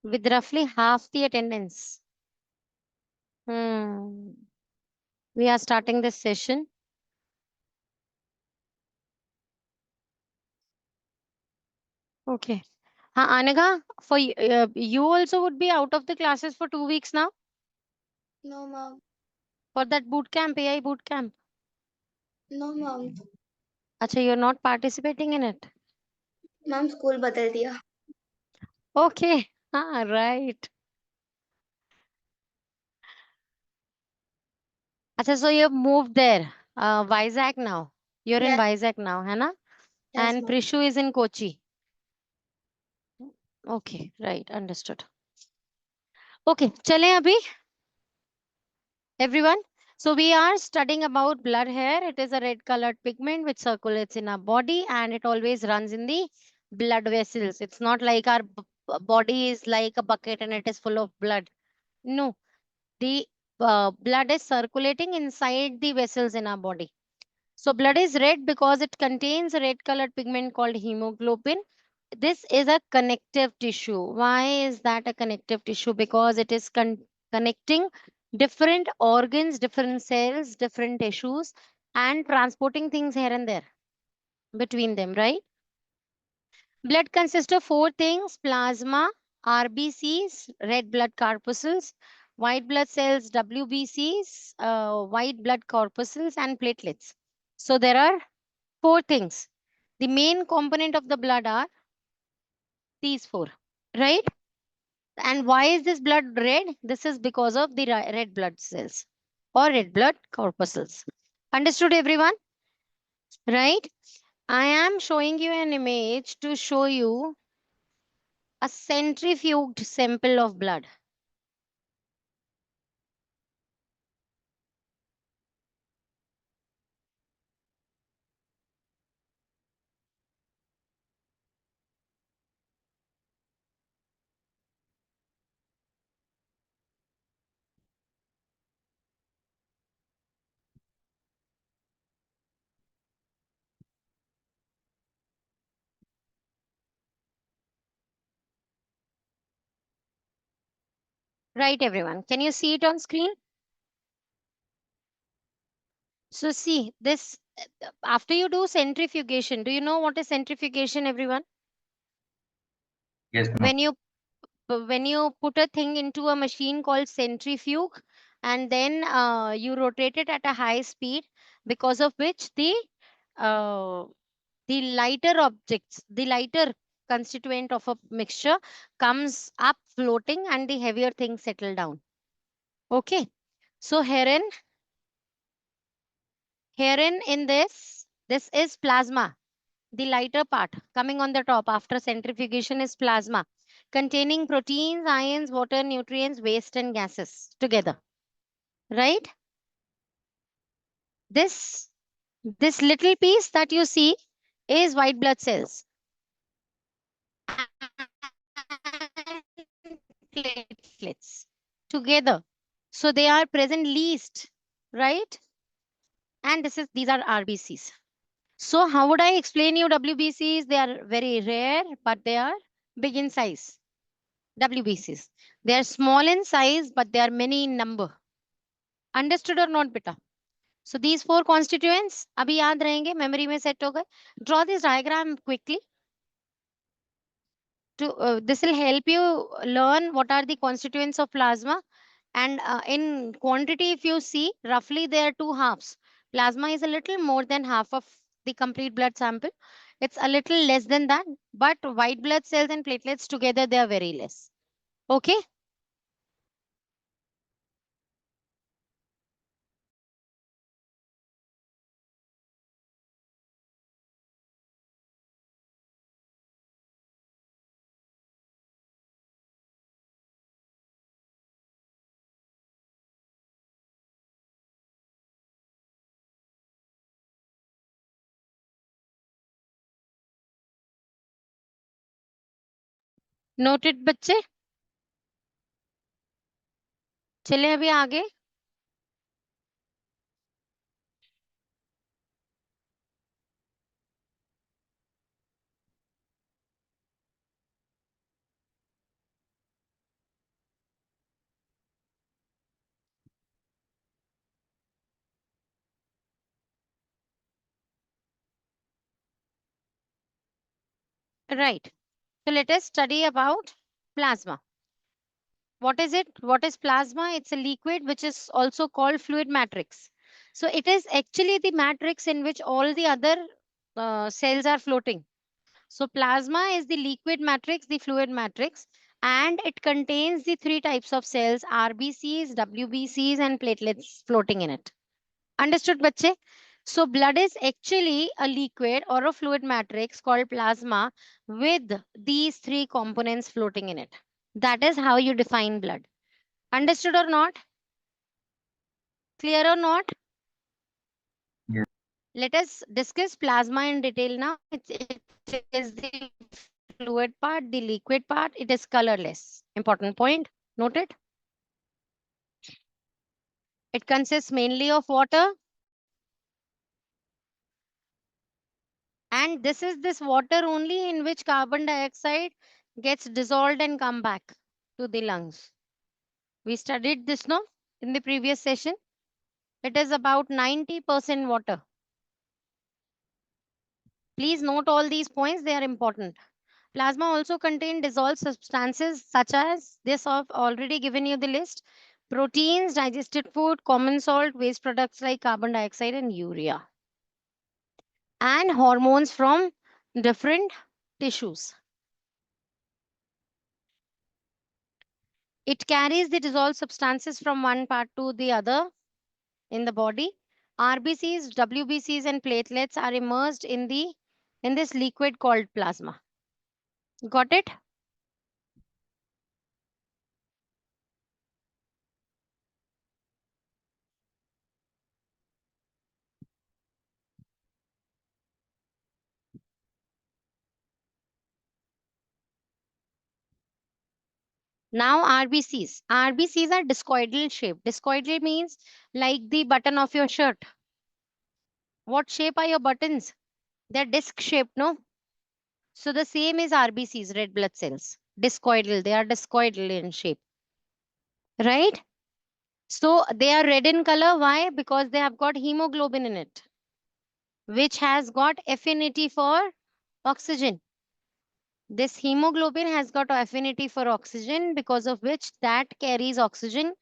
with roughly half the attendance. Hmm. We are starting this session. Okay. Anaga, for you also would be out of the classes for 2 weeks now No, ma'am. for that boot camp, AI boot camp. No, ma'am. Acha, you're not participating in it. Ma'am school बदल दिया. Okay. Right. Acha, so you've moved there, Vizag now. You're in Yes, Vizag now, है ना? yes, And ma'am. Prishu is in Kochi. Okay, right, understood. Okay, चलें अभी everyone. So we are studying about blood hair. It is a red colored pigment which circulates in our body and it always runs in the blood vessels. It's not like our body is like a bucket and it is full of blood. No, the blood is circulating inside the vessels in our body. So blood is red because it contains a red colored pigment called hemoglobin. This is a connective tissue. Why is that a connective tissue? Because it is connecting different organs, different cells, different tissues, and transporting things here and there between them, right? Blood consists of four things: plasma, RBCs, red blood corpuscles, white blood cells, WBCs, white blood corpuscles, and platelets. So there are four things. The main component of the blood are these four, right? And why is this blood red? This is because of the red blood cells or red blood corpuscles. Understood, everyone? Right? I am showing you an image to show you a centrifuged sample of blood. Right, everyone? Can you see it on screen? So see this, after you do centrifugation, do you know what is centrifugation, everyone? Yes, ma'am. When you put a thing into a machine called centrifuge and then you rotate it at a high speed, because of which uh, the lighter objects, the lighter constituent of a mixture comes up floating and the heavier things settle down. Okay. So herein in this is plasma. The lighter part coming on the top after centrifugation is plasma, containing proteins, ions, water, nutrients, waste, and gases together. Right? This this little piece that you see is white blood cells. Platelets together. So they are present least, right? And these are RBCs. So how would I explain you WBCs? They are very rare, but they are big in size. WBCs. They are small in size, but they are many in number. Understood or not, beta? So these four constituents, abhi yaad rahenge, memory mein set ho gaye. Draw this diagram quickly. This will help you learn what are the constituents of plasma. And in quantity, if you see, roughly there are two halves. Plasma is a little more than half of the complete blood sample. It's a little less than that, but white blood cells and platelets together, they are very less. Okay. Noted बच्चे, चले अभी आगे. Right. So let us study about plasma. What is it? What is plasma? It's a liquid which is also called fluid matrix. So it is actually the matrix in which all the other cells are floating. So plasma is the liquid matrix, the fluid matrix, and it contains the three types of cells, RBCs, WBCs, and platelets floating in it. Understood, bache? So blood is actually a liquid or a fluid matrix called plasma with these three components floating in it. That is how you define blood. Understood or not? Clear or not? Yes. Let us discuss plasma in detail now. It is the fluid part, the liquid part. It is colorless. Important point. Note it. It consists mainly of water. And this water only in which carbon dioxide gets dissolved and come back to the lungs. We studied this no in the previous session. It is about 90% water. Please note all these points. They are important. Plasma also contains dissolved substances such as this. I've already given you the list. Proteins, digested food, common salt, waste products like carbon dioxide and urea. And hormones from different tissues. It carries the dissolved substances from one part to the other in the body. RBCs, WBCs, and platelets are immersed in this liquid called plasma. Got it? Now RBCs. RBCs are discoidal shape. Discoidal means like the button of your shirt. What shape are your buttons? They're disc shaped, no? So the same is RBCs, red blood cells. Discoidal. They are discoidal in shape. Right? So they are red in color. Why? Because they have got hemoglobin in it, which has got affinity for oxygen. This hemoglobin has got affinity for oxygen, because of which that carries oxygen.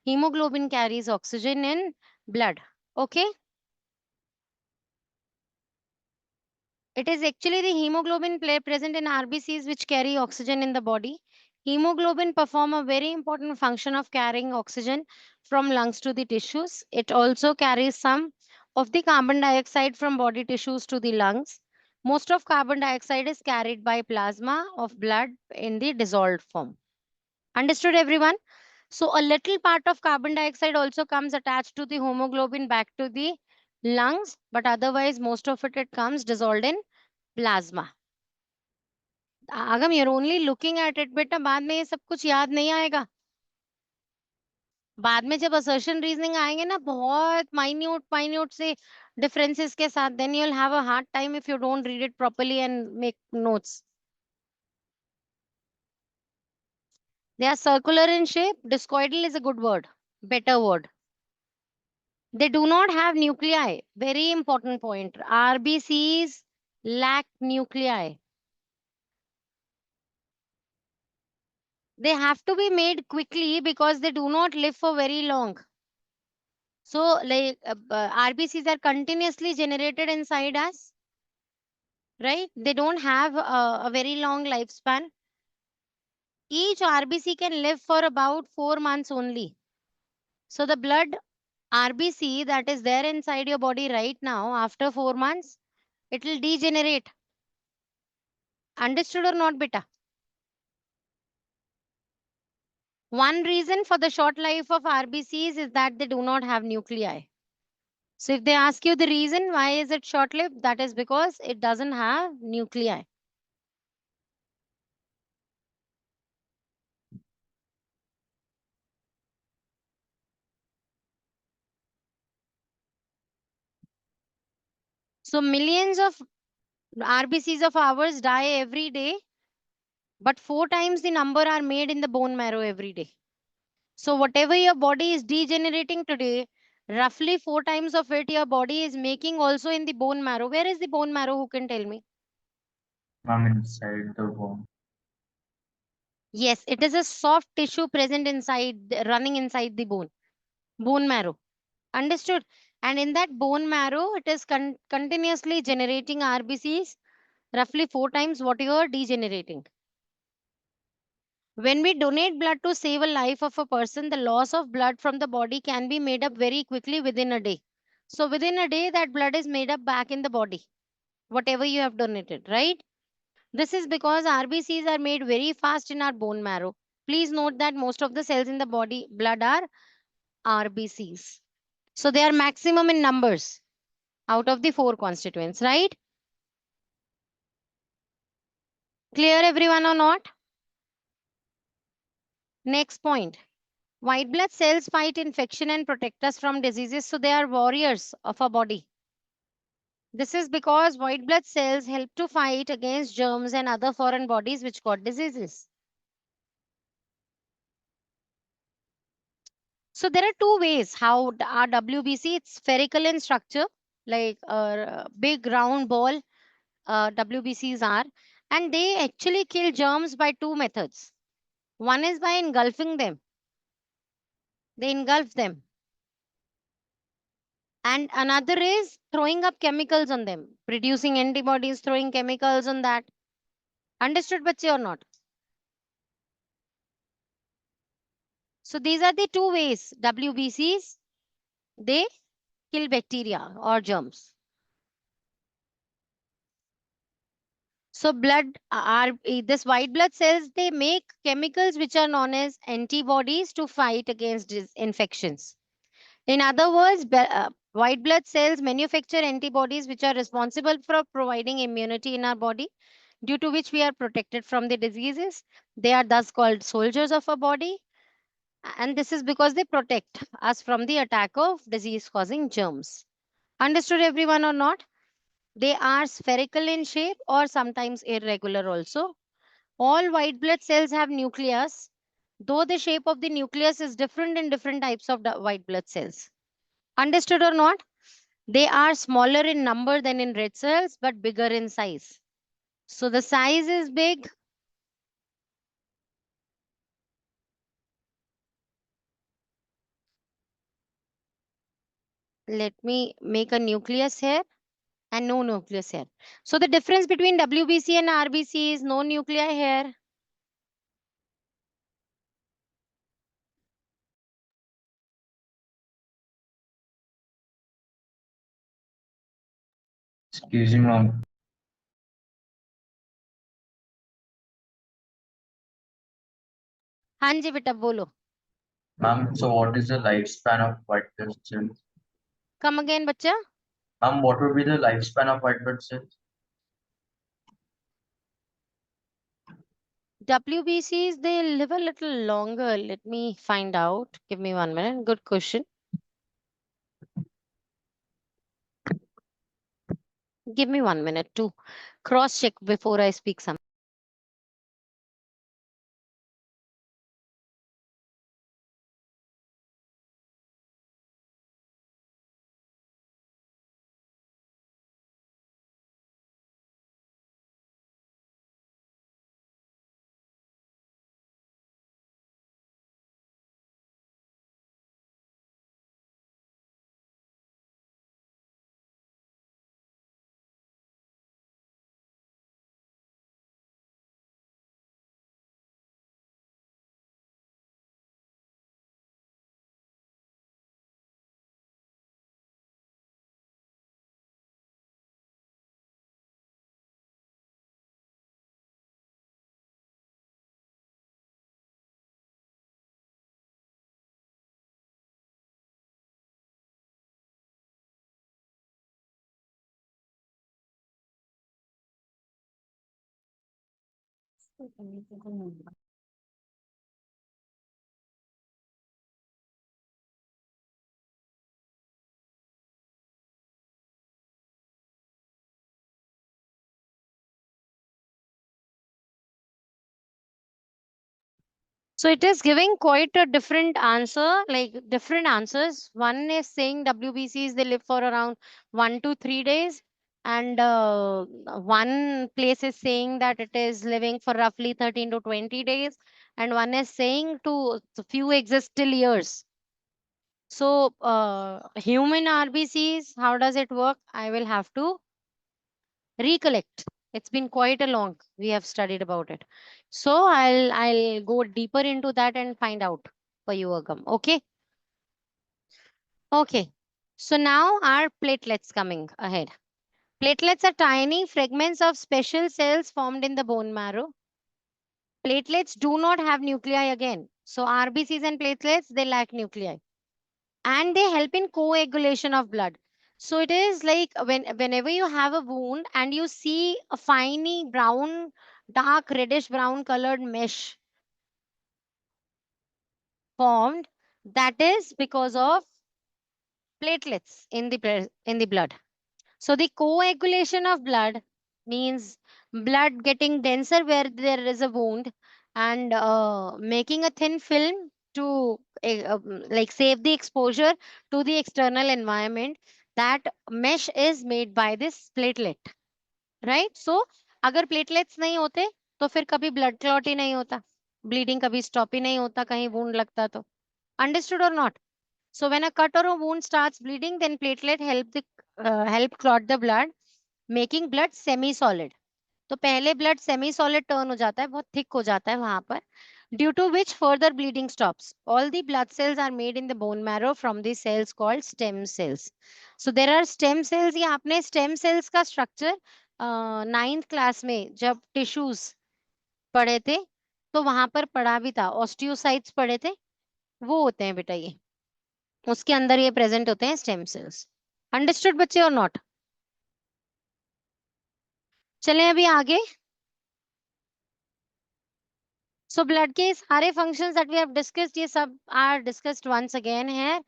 Hemoglobin carries oxygen in blood. Okay. It is actually the hemoglobin present in RBCs which carry oxygen in the body. Hemoglobin perform a very important function of carrying oxygen from lungs to the tissues. It also carries some of the carbon dioxide from body tissues to the lungs. Most of carbon dioxide is carried by plasma of blood in the dissolved form. Understood, everyone? So a little part of carbon dioxide also comes attached to the hemoglobin back to the lungs, but otherwise most of it comes dissolved in plasma. Agam, you're only looking at it, बेटा बाद में ये सब कुछ याद नहीं आएगा. बाद में जब assertion reasoning आएंगे ना बहुत minute से differences के साथ, then you'll have a hard time if you don't read it properly and make notes. They are circular in shape. Discoidal is a good word, better word. They do not have nuclei. Very important point. RBCs lack nuclei. They have to be made quickly because they do not live for very long. So like RBCs are continuously generated inside us, right? They don't have a very long lifespan. Each RBC can live for about 4 months only. So the blood RBC that is there inside your body right now, after 4 months, it will degenerate. Understood or not, beta? One reason for the short life of RBCs is that they do not have nuclei. So if they ask you the reason why is it short-lived, that is because it doesn't have nuclei. So millions of RBCs of ours die every day, but 4 times the number are made in the bone marrow every day. So whatever your body is degenerating today, roughly 4 times of it your body is making also in the bone marrow. Where is the bone marrow? Who can tell me? Ma'am, inside the bone. Yes, it is a soft tissue present running inside the bone marrow. Understood? And in that bone marrow, it is continuously generating RBCs roughly 4 times what you are degenerating. When we donate blood to save a life of a person, the loss of blood from the body can be made up very quickly within a day. So within a day, that blood is made up back in the body, whatever you have donated, right? This is because RBCs are made very fast in our bone marrow. Please note that most of the cells in the body blood are RBCs. So they are maximum in numbers out of the 4 constituents, right? Clear everyone or not? Next point. White blood cells fight infection and protect us from diseases. So they are warriors of our body. This is because white blood cells help to fight against germs and other foreign bodies which cause diseases. So there are two ways how our WBC, it's spherical in structure, like a big round ball WBCs are, and they actually kill germs by 2 methods. One is by engulfing them. They engulf them. And another is throwing up chemicals on them, producing antibodies, throwing chemicals on that. Understood, bache, or not? So these are the two ways WBCs, they kill bacteria or germs. So blood are this white blood cells, they make chemicals which are known as antibodies to fight against infections. In other words, white blood cells manufacture antibodies which are responsible for providing immunity in our body, due to which we are protected from the diseases. They are thus called soldiers of our body. And this is because they protect us from the attack of disease causing germs. Understood everyone or not? They are spherical in shape or sometimes irregular also. All white blood cells have nucleus, though the shape of the nucleus is different in different types of white blood cells. Understood or not? They are smaller in number than in red cells, but bigger in size. So the size is big. Let me make a nucleus here and no nucleus here. So the difference between WBC and RBC is no nuclei here. Excuse me, ma'am. हाँ जी बेटा बोलो. Ma'am, so what is the lifespan of white blood cells? Come again बच्चा. Ma'am, what would be the lifespan of white blood cells? WBCs, they live a little longer. Let me find out. Give me 1 minute. Good question. Give me 1 minute to cross check before I speak something. So it is giving quite a different answer, like different answers. One is saying WBCs, they live for around 1 to 3 days. and one place is saying that it is living for roughly 13 to 20 days, and one is saying to few exist till years. So human RBCs, how does it work? I will have to recollect. It's been quite a long we have studied about it, so I'll go deeper into that and find out for you, Agam. Okay, so now our platelets coming ahead. Platelets are tiny fragments of special cells formed in the bone marrow. Platelets do not have nuclei again. So RBCs and platelets, they lack nuclei. And they help in coagulation of blood. So it is like whenever you have a wound and you see a finely brown, dark reddish brown colored mesh formed, that is because of platelets in the blood. So the coagulation of blood means blood getting denser where there is a wound and making a thin film to like save the exposure to the external environment. That mesh is made by this platelet, right? So अगर platelets नहीं होते तो फिर कभी blood clot ही नहीं होता, bleeding कभी stop ही नहीं होता कहीं wound लगता तो. Understood or not? So when a cut or a wound starts bleeding, then platelet help clot the blood, making blood semi solid. तो पहले blood semi solid turn हो जाता है, बहुत thick हो जाता है वहां पर, due to which further bleeding stops. All the blood cells are made in the bone marrow from the cells called stem cells. So there are stem cells. ये आपने stem cells का structure 9th class में जब tissues पढ़े थे तो वहां पर पढ़ा भी था, osteocytes पढ़े थे, वो होते हैं बेटा ये, उसके अंदर ये प्रेजेंट होते हैं स्टेम सेल्स. अंडरस्टूड बच्चे और नॉट? चलें अभी आगे. सो ब्लड के सारे functions that we have discussed ये सब are discussed once again here.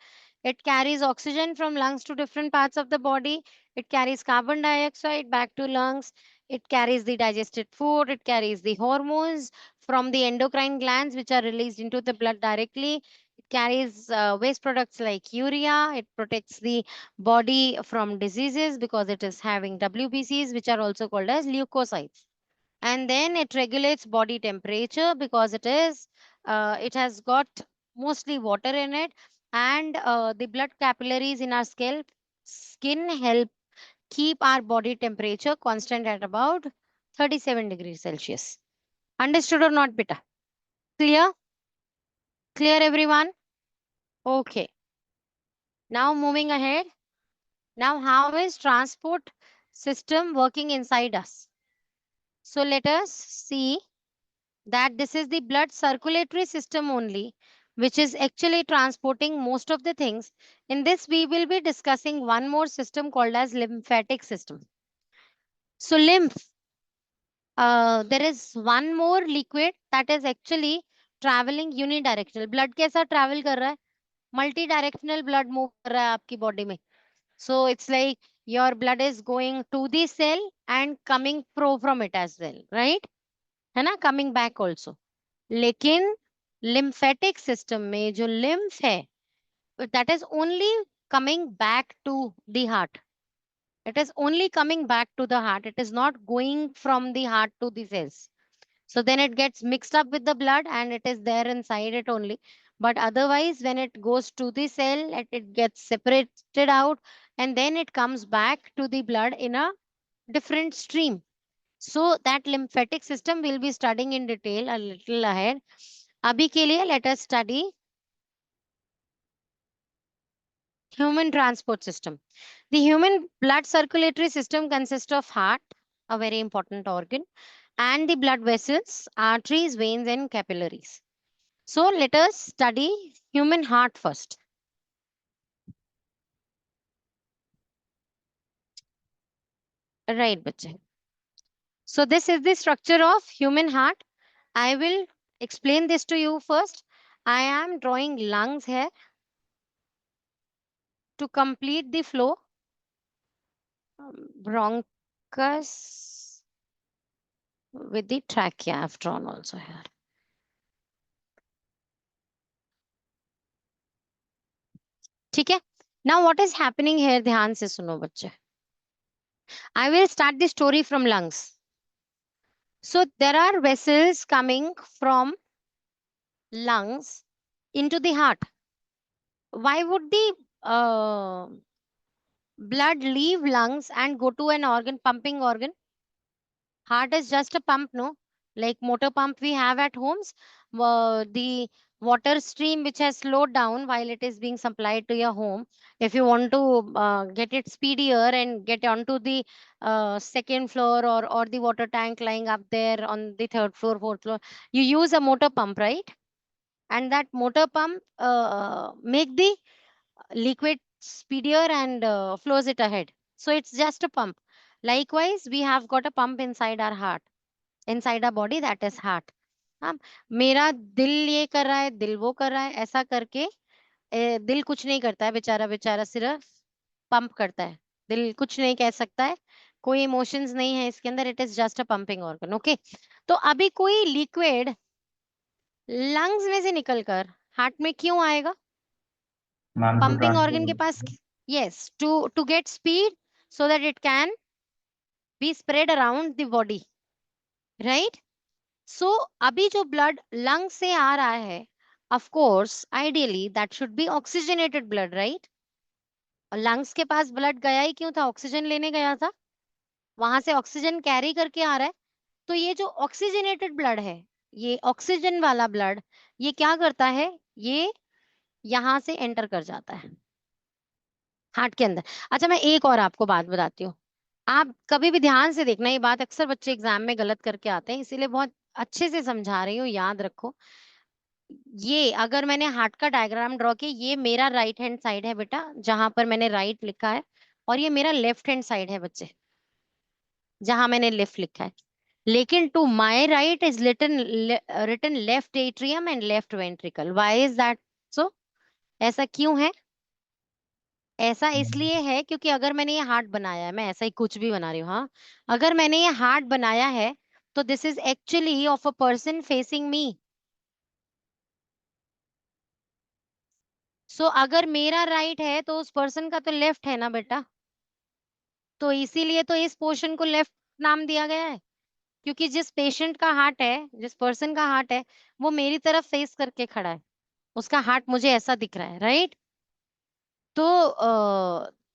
It carries oxygen from lungs to different parts of the body. It carries carbon dioxide back to lungs. It carries the digested food. It carries the hormones from the endocrine glands, which are released into the blood directly. It carries waste products like urea. It protects the body from diseases because it is having WBCs, which are also called as leukocytes. And then it regulates body temperature because it has got mostly water in it, and the blood capillaries in our skin help keep our body temperature constant at about 37 degrees Celsius. Understood or not, beta? Clear? Clear, everyone? Okay. Now moving ahead. Now, how is transport system working inside us? So let us see that this is the blood circulatory system only, which is actually transporting most of the things. In this, we will be discussing one more system called as lymphatic system. So lymph, there is one more liquid that is actually traveling unidirectional. Blood कैसा travel कर रहा है? Multidirectional blood move कर रहा है आपकी body में. So it's like your blood is going to the cell and coming from it as well, right? है ना? Coming back also. लेकिन lymphatic system में जो lymph है, that is only coming back to the heart. It is only coming back to the heart. It is not going from the heart to the cells. So then it gets mixed up with the blood and it is there inside it only. But otherwise, when it goes to the cell, it gets separated out and then it comes back to the blood in a different stream. So that lymphatic system we'll be studying in detail a little ahead. Abhi ke liye, let us study human transport system. The human blood circulatory system consists of heart, a very important organ, and the blood vessels, arteries, veins, and capillaries. So let us study human heart first. Right, bache. So this is the structure of human heart. I will explain this to you first. I am drawing lungs here to complete the flow. Bronchus with the trachea I've drawn also here. ठीक है. Now what is happening here? ध्यान से सुनो बच्चे. I will start the story from lungs. So there are vessels coming from lungs into the heart. Why would the blood leave lungs and go to an organ, pumping organ? Heart is just a pump, no? Like motor pump we have at homes. The water stream which has slowed down while it is being supplied to your home. If you want to get it speedier and get onto the second floor or the water tank lying up there on the third floor, fourth floor, you use a motor pump, right? And that motor pump make the liquid speedier and flows it ahead. So it's just a pump. Likewise, we have got a pump inside our heart, inside our body, that is heart. हाँ, मेरा दिल ये कर रहा है, दिल वो कर रहा है, ऐसा करके दिल कुछ नहीं करता है, बेचारा बेचारा सिर्फ पंप करता है. दिल कुछ नहीं कह सकता है, कोई इमोशंस नहीं है इसके अंदर. It is just a pumping organ. Okay, तो अभी कोई लिक्विड लंग्स में से निकलकर हार्ट में क्यों आएगा? Ma'am, to पंपिंग ऑर्गन के transfer. पास, yes, to get speed so that it can be spread around the body, right? So अभी जो blood lung से आ रहा है, of course ideally that should be oxygenated blood, right? और lungs के पास blood गया ही क्यों था? ऑक्सीजन लेने गया था, वहां से ऑक्सीजन कैरी करके आ रहा है. तो ये जो ऑक्सीजनेटेड ब्लड है, ये ऑक्सीजन वाला ब्लड, ये क्या करता है? ये यहां से एंटर कर जाता है हार्ट के अंदर. अच्छा, मैं एक और आपको बात बताती हूँ. आप कभी भी ध्यान से देखना, ये बात अक्सर बच्चे एग्जाम में गलत करके आते हैं, इसीलिए बहुत अच्छे से समझा रही हूँ, याद रखो. ये अगर मैंने हार्ट का डायग्राम ड्रॉ किया, ये मेरा राइट हैंड साइड है बेटा, जहां पर मैंने राइट लिखा है, और ये मेरा लेफ्ट हैंड साइड है बच्चे, जहां मैंने लेफ्ट लिखा है. लेकिन to my right is written left atrium and left ventricle. Why is that so? ऐसा क्यों है? ऐसा इसलिए है क्योंकि अगर मैंने ये हार्ट बनाया है, मैं ऐसा ही कुछ भी बना रही हूँ, हाँ, अगर मैंने ये हार्ट बनाया है तो this is actually of a person facing me. So अगर मेरा राइट है तो उस पर्सन का तो लेफ्ट है ना बेटा, तो इसीलिए तो इस पोर्शन को लेफ्ट नाम दिया गया है. क्योंकि जिस पेशेंट का हार्ट है, जिस पर्सन का हार्ट है, वो मेरी तरफ फेस करके खड़ा है, उसका हार्ट मुझे ऐसा दिख रहा है, राइट? तो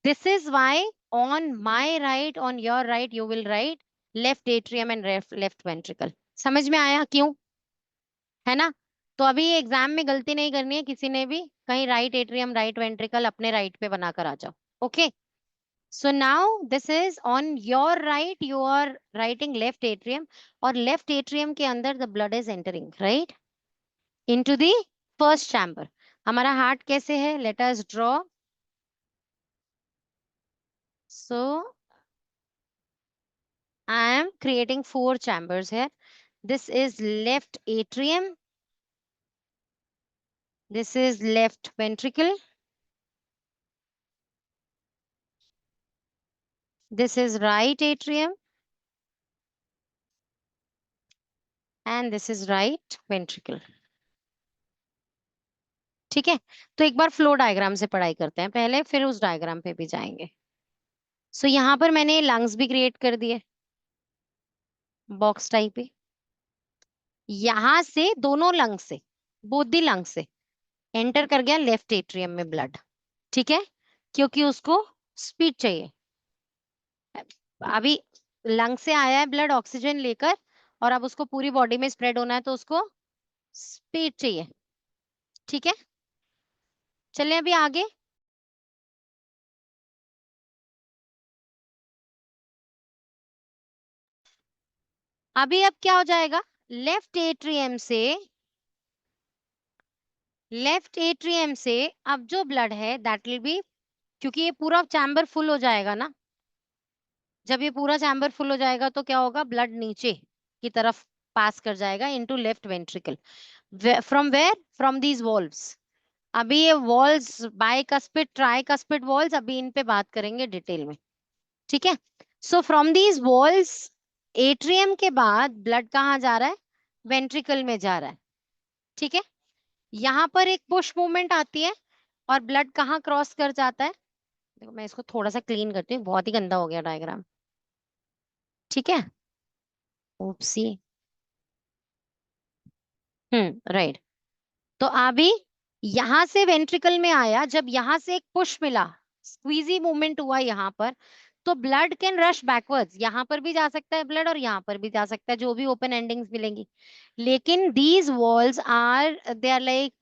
this is why on my right, on your right you will write left atrium and left ventricle. समझ में आया क्यों? है ना? तो अभी एग्जाम में गलती नहीं करनी है किसी ने भी, कहीं राइट एट्रियम राइट वेंट्रिकल अपने राइट पे बनाकर आ जाओ. Okay, so now this is on your right, you are writing left atrium, और left atrium के अंदर the blood is entering right into the first chamber. हमारा हार्ट कैसे है? Let us draw. So I am creating 4 chambers here. This is left atrium, this is left ventricle, this is right atrium, and this is right ventricle. ठीक है, तो एक बार flow diagram से पढ़ाई करते हैं पहले, फिर उस डायग्राम पे भी जाएंगे. सो यहाँ पर मैंने लंग्स भी क्रिएट कर दिए बॉक्स टाइप पे. यहां से दोनों लंग से, बोथ दी लंग से एंटर कर गया लेफ्ट एट्रियम में ब्लड. ठीक है, क्योंकि उसको स्पीड चाहिए. अभी लंग से आया है ब्लड ऑक्सीजन लेकर, और अब उसको पूरी बॉडी में स्प्रेड होना है, तो उसको स्पीड चाहिए. ठीक है, चलिए अभी आगे. अभी अब क्या हो जाएगा? लेफ्ट एट्रियम से अब जो ब्लड है दैट विल बी, क्योंकि ये पूरा चैम्बर फुल हो जाएगा ना, जब ये पूरा चैम्बर फुल हो जाएगा तो क्या होगा? ब्लड नीचे की तरफ पास कर जाएगा into left ventricle. From where? From these valves. अभी ये वॉल्स, बाइकस्पिड ट्राइकस्पिड वॉल्स, अभी इन पे बात करेंगे डिटेल में. ठीक है, so from these walls atrium के बाद ब्लड कहाँ जा रहा है? वेंट्रिकल में जा रहा है. ठीक है, यहाँ पर एक पुश मूवमेंट आती है और ब्लड कहाँ क्रॉस कर जाता है? देखो मैं इसको थोड़ा सा क्लीन करती हूँ, बहुत ही गंदा हो गया डायग्राम. ठीक है, ओप्सी। राइट। तो अभी यहां से वेंट्रिकल में आया, जब यहां से एक पुश मिला, स्क्वीजी मूवमेंट हुआ यहाँ पर, तो ब्लड कैन रश बैकवर्ड्स, यहाँ पर भी जा सकता है ब्लड और यहाँ पर भी जा सकता है, जो भी ओपन एंडिंग्स मिलेंगी। लेकिन these valves are, they are like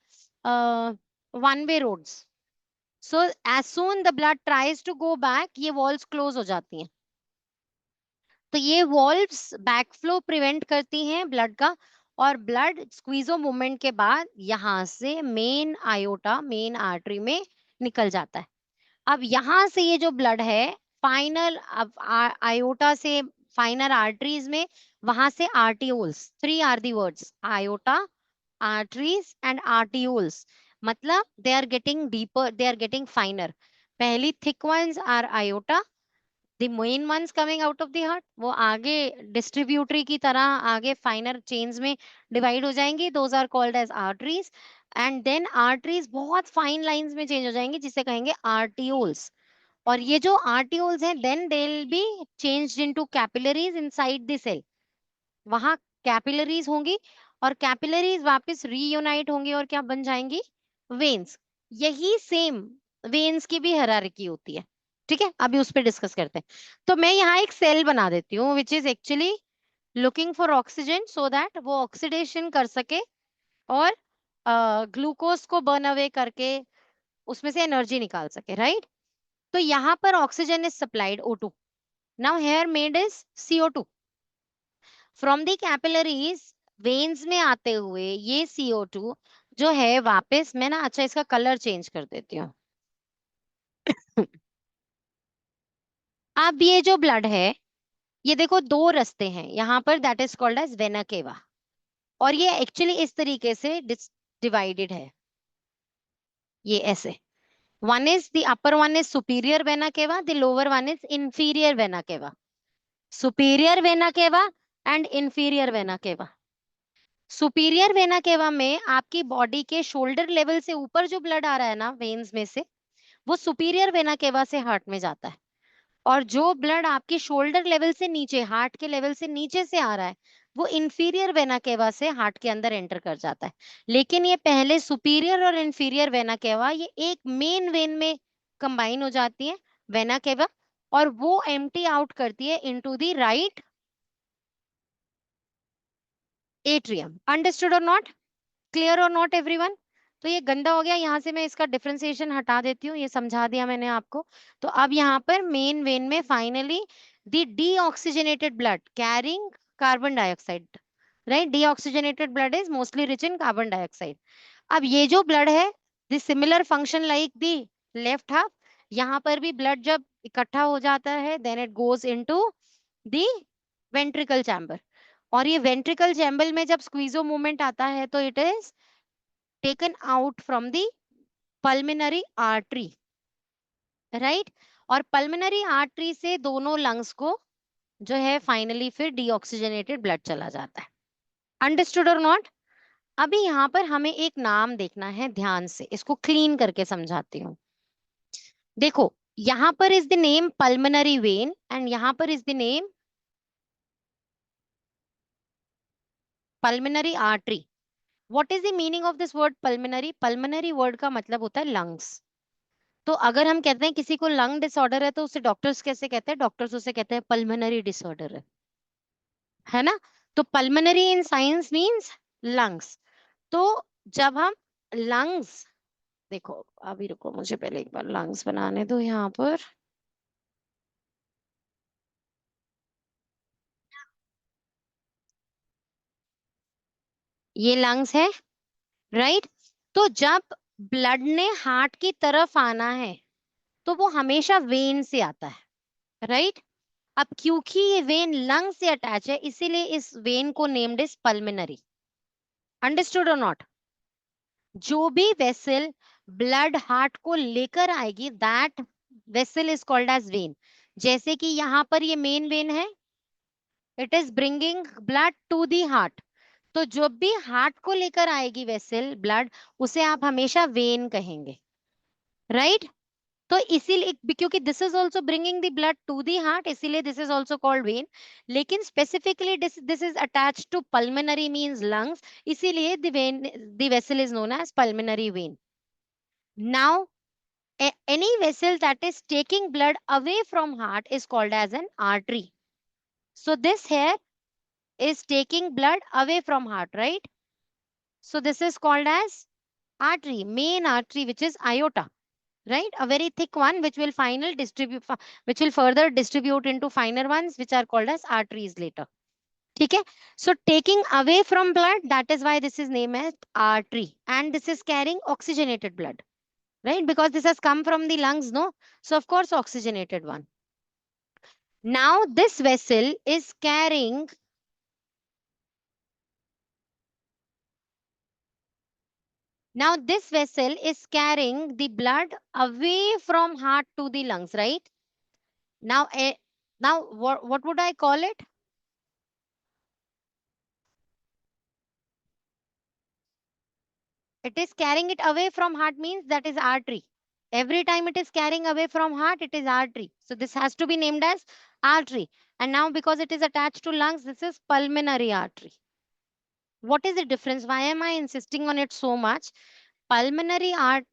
one way roads, so as soon the blood tries to go back, ये वॉल्स क्लोज हो जाती हैं। तो ये वॉल्व्स बैकफ्लो प्रिवेंट करती हैं ब्लड का, और ब्लड स्क्वीजो मूवमेंट के बाद यहां से मेन आयोटा, मेन आर्टरी में निकल जाता है। अब यहां से ये जो ब्लड है फाइनल, अब आयोटा से फाइनल आर्टरीज में, वहां से arterioles, three are the words, aorta, arteries and arterioles, मतलब they are getting deeper, they are getting finer. पहली thick ones are aorta, the main ones coming out of the heart, वो आगे distributary की तरह आगे फाइनर चेन्स में divide हो जाएंगी, those are called as arteries. And then arteries बहुत फाइन लाइंस में चेंज हो जाएंगी, जिसे कहेंगे आर्टियोल्स। और ये जो आर्टियोल्स हैं then they will be changed into capillaries inside the cell, वहां कैपिलरीज होंगी, और कैपिलरीज वापस रीयूनाइट होंगी और क्या बन जाएंगी, वेन्स। यही सेम वेन्स की भी हायरार्की होती है। ठीक है, अभी उस पर डिस्कस करते हैं। तो मैं यहाँ एक सेल बना देती हूँ which is actually looking for oxygen, so that वो ऑक्सीडेशन कर सके और ग्लूकोज को बर्न अवे करके उसमें से एनर्जी निकाल सके, राइट। तो यहाँ पर oxygen is supplied O2, now here made is CO2 from the capillaries, veins में आते हुए ये CO2 जो है वापस, मैं ना अच्छा इसका कलर चेंज कर देती हूँ। अब ये जो ब्लड है, ये देखो दो रास्ते हैं यहाँ पर, that is called as vena cava, और ये एक्चुअली इस तरीके से डिवाइडेड है, ये ऐसे, one is the upper one is superior vena केवा, the lower one is inferior vena केवा, सुपीरियर वेना केवा एंड इंफीरियर वेना केवा। सुपीरियर वेना केवा में आपकी बॉडी के शोल्डर लेवल से ऊपर जो ब्लड आ रहा है ना वेन्स में से, वो सुपीरियर वेना केवा से हार्ट में जाता है, और जो ब्लड आपके शोल्डर लेवल से नीचे, हार्ट के लेवल से नीचे से आ रहा है, वो इंफीरियर वेना केवा से हार्ट के अंदर एंटर कर जाता है। लेकिन ये पहले सुपीरियर और इंफीरियर वेना केवा ये एक मेन वेन में कंबाइन हो जाती है, वेना केवा, और वो एम्प्टी आउट करती है into the right atrium. Understood और नॉट, क्लियर और नॉट एवरीवन। तो ये गंदा हो गया, यहाँ से मैं इसका डिफरेंशिएशन हटा देती हूँ, ये समझा दिया मैंने आपको। तो अब यहाँ पर मेन वेन में finally the deoxygenated blood carrying carbon dioxide, right, deoxygenated blood is mostly rich in carbon dioxide. अब ये जो ब्लड है, the similar function like the left half, यहाँ पर भी ब्लड जब इकट्ठा हो जाता है then it goes into the ventricle chamber, और ये वेंट्रिकल चैम्बर में जब स्क्वीजो मूवमेंट आता है तो it is taken out from the pulmonary artery, right, और pulmonary artery से दोनों lungs को जो है फाइनली फिर डीऑक्सीजनेटेड ब्लड चला जाता है। अंडरस्टूड और नॉट। अभी यहाँ पर हमें एक नाम देखना है ध्यान से, इसको क्लीन करके समझाती हूँ। देखो यहाँ पर is the name pulmonary when and यहाँ पर is the name pulmonary artery. What is the meaning of this word pulmonary? Pulmonary word का मतलब होता है लंग्स। तो अगर हम कहते हैं किसी को लंग डिसऑर्डर है तो उसे डॉक्टर्स कैसे कहते हैं? डॉक्टर्स उसे कहते हैं पल्मनरी डिसऑर्डर है ना। तो pulmonary in science means lungs. तो जब हम लंग्स, देखो अभी रुको, मुझे पहले एक बार लंग्स बनाने दो यहाँ पर। ये लंग्स है, राइट। तो जब ब्लड ने हार्ट की तरफ आना है तो वो हमेशा वेन से आता है, राइट। अब क्योंकि ये वेन लंग से अटैच है इसीलिए इस वेन को नेम्ड इज पल्मनरी। अंडरस्टूड और नॉट। जो भी वेसल ब्लड हार्ट को लेकर आएगी that vessel is called as vein. जैसे कि यहाँ पर ये मेन वेन है, it is bringing blood to the heart. तो जब भी हार्ट को लेकर आएगी वेसल ब्लड, उसे आप हमेशा वेन कहेंगे, राइट। तो इसीलिए क्योंकि this is also bringing the blood to the heart, इसीलिए this is also called vein. लेकिन specifically this is attached to pulmonary means lungs, इसीलिए the vessel is known as pulmonary vein. Now any vessel that is taking blood away from heart is called as an artery. So this here is taking blood away from heart, right? So this is called as artery, main artery, which is aorta, right? A very thick one, which will which will further distribute into finer ones, which are called as arteries later. Okay. So taking away from blood, that is why this is named as artery, and this is carrying oxygenated blood, right? Because this has come from the lungs, no? So of course, oxygenated one. Now this vessel is carrying the blood away from heart to the lungs, right? Now, what would I call it? It is carrying it away from heart means that is artery. Every time it is carrying away from heart, it is artery. So this has to be named as artery. And now because it is attached to lungs, this is pulmonary artery. What is the difference? Why am I insisting on it so much? Pulmonary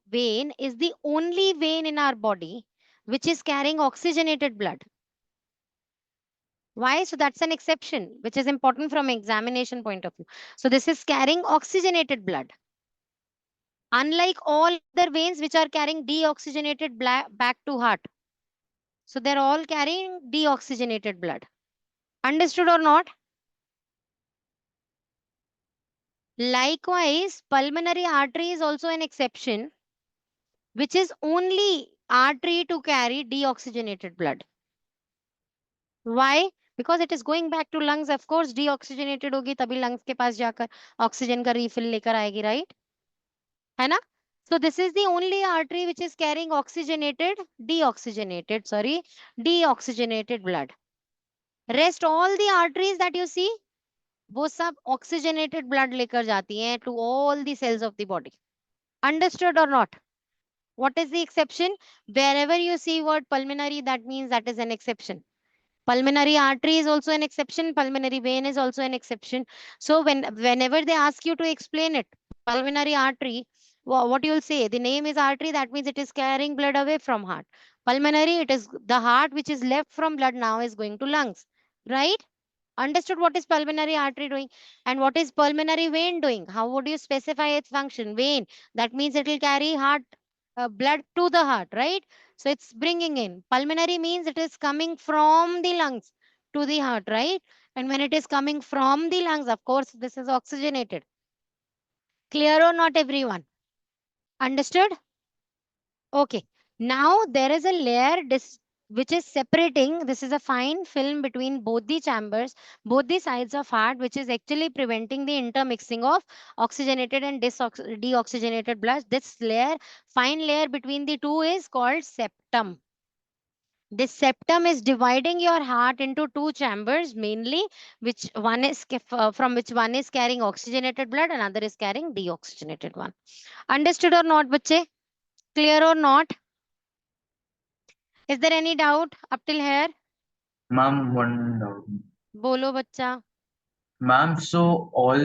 vein is the only vein in our body which is carrying oxygenated blood. Why? So that's an exception, which is important from examination point of view. So this is carrying oxygenated blood. Unlike all other veins which are carrying deoxygenated back to heart. So they're all carrying deoxygenated blood. Understood or not? Likewise, pulmonary artery is also an exception, which is only artery to carry deoxygenated blood. Why? Because it is going back to lungs. Of course, deoxygenated होगी तभी lungs के पास जाकर oxygen का refill लेकर आएगी, right? है ना? So this is the only artery which is carrying deoxygenated blood. Rest all the arteries that you see, वो सब oxygenated blood लेकर जाती हैं to all the cells of the body. Understood or not? What is the exception? Wherever you see word pulmonary, that means that is an exception. Pulmonary artery is also an exception. Pulmonary vein is also an exception. So whenever they ask you to explain it, pulmonary artery, what you will say? The name is artery. That means it is carrying blood away from heart. Pulmonary, it is the heart which is left from blood now is going to lungs, right? Understood what is pulmonary artery doing and what is pulmonary vein doing? How would you specify its function? Vein, that means it will carry heart blood to the heart, right? So it's bringing in. Pulmonary means it is coming from the lungs to the heart, right? And when it is coming from the lungs, of course, this is oxygenated. Clear or not, everyone? Understood? Okay. Now there is a layer which is separating. This is a fine film between both the chambers, both the sides of heart, which is actually preventing the intermixing of oxygenated and deoxygenated blood. This layer, fine layer between the two is called septum. This septum is dividing your heart into two chambers, mainly, which one is from which one is carrying oxygenated blood, another is carrying deoxygenated one. Understood or not, bache? Clear or not? Is there any doubt up till here? Ma'am, one doubt. Bolo bachcha. Ma'am, so all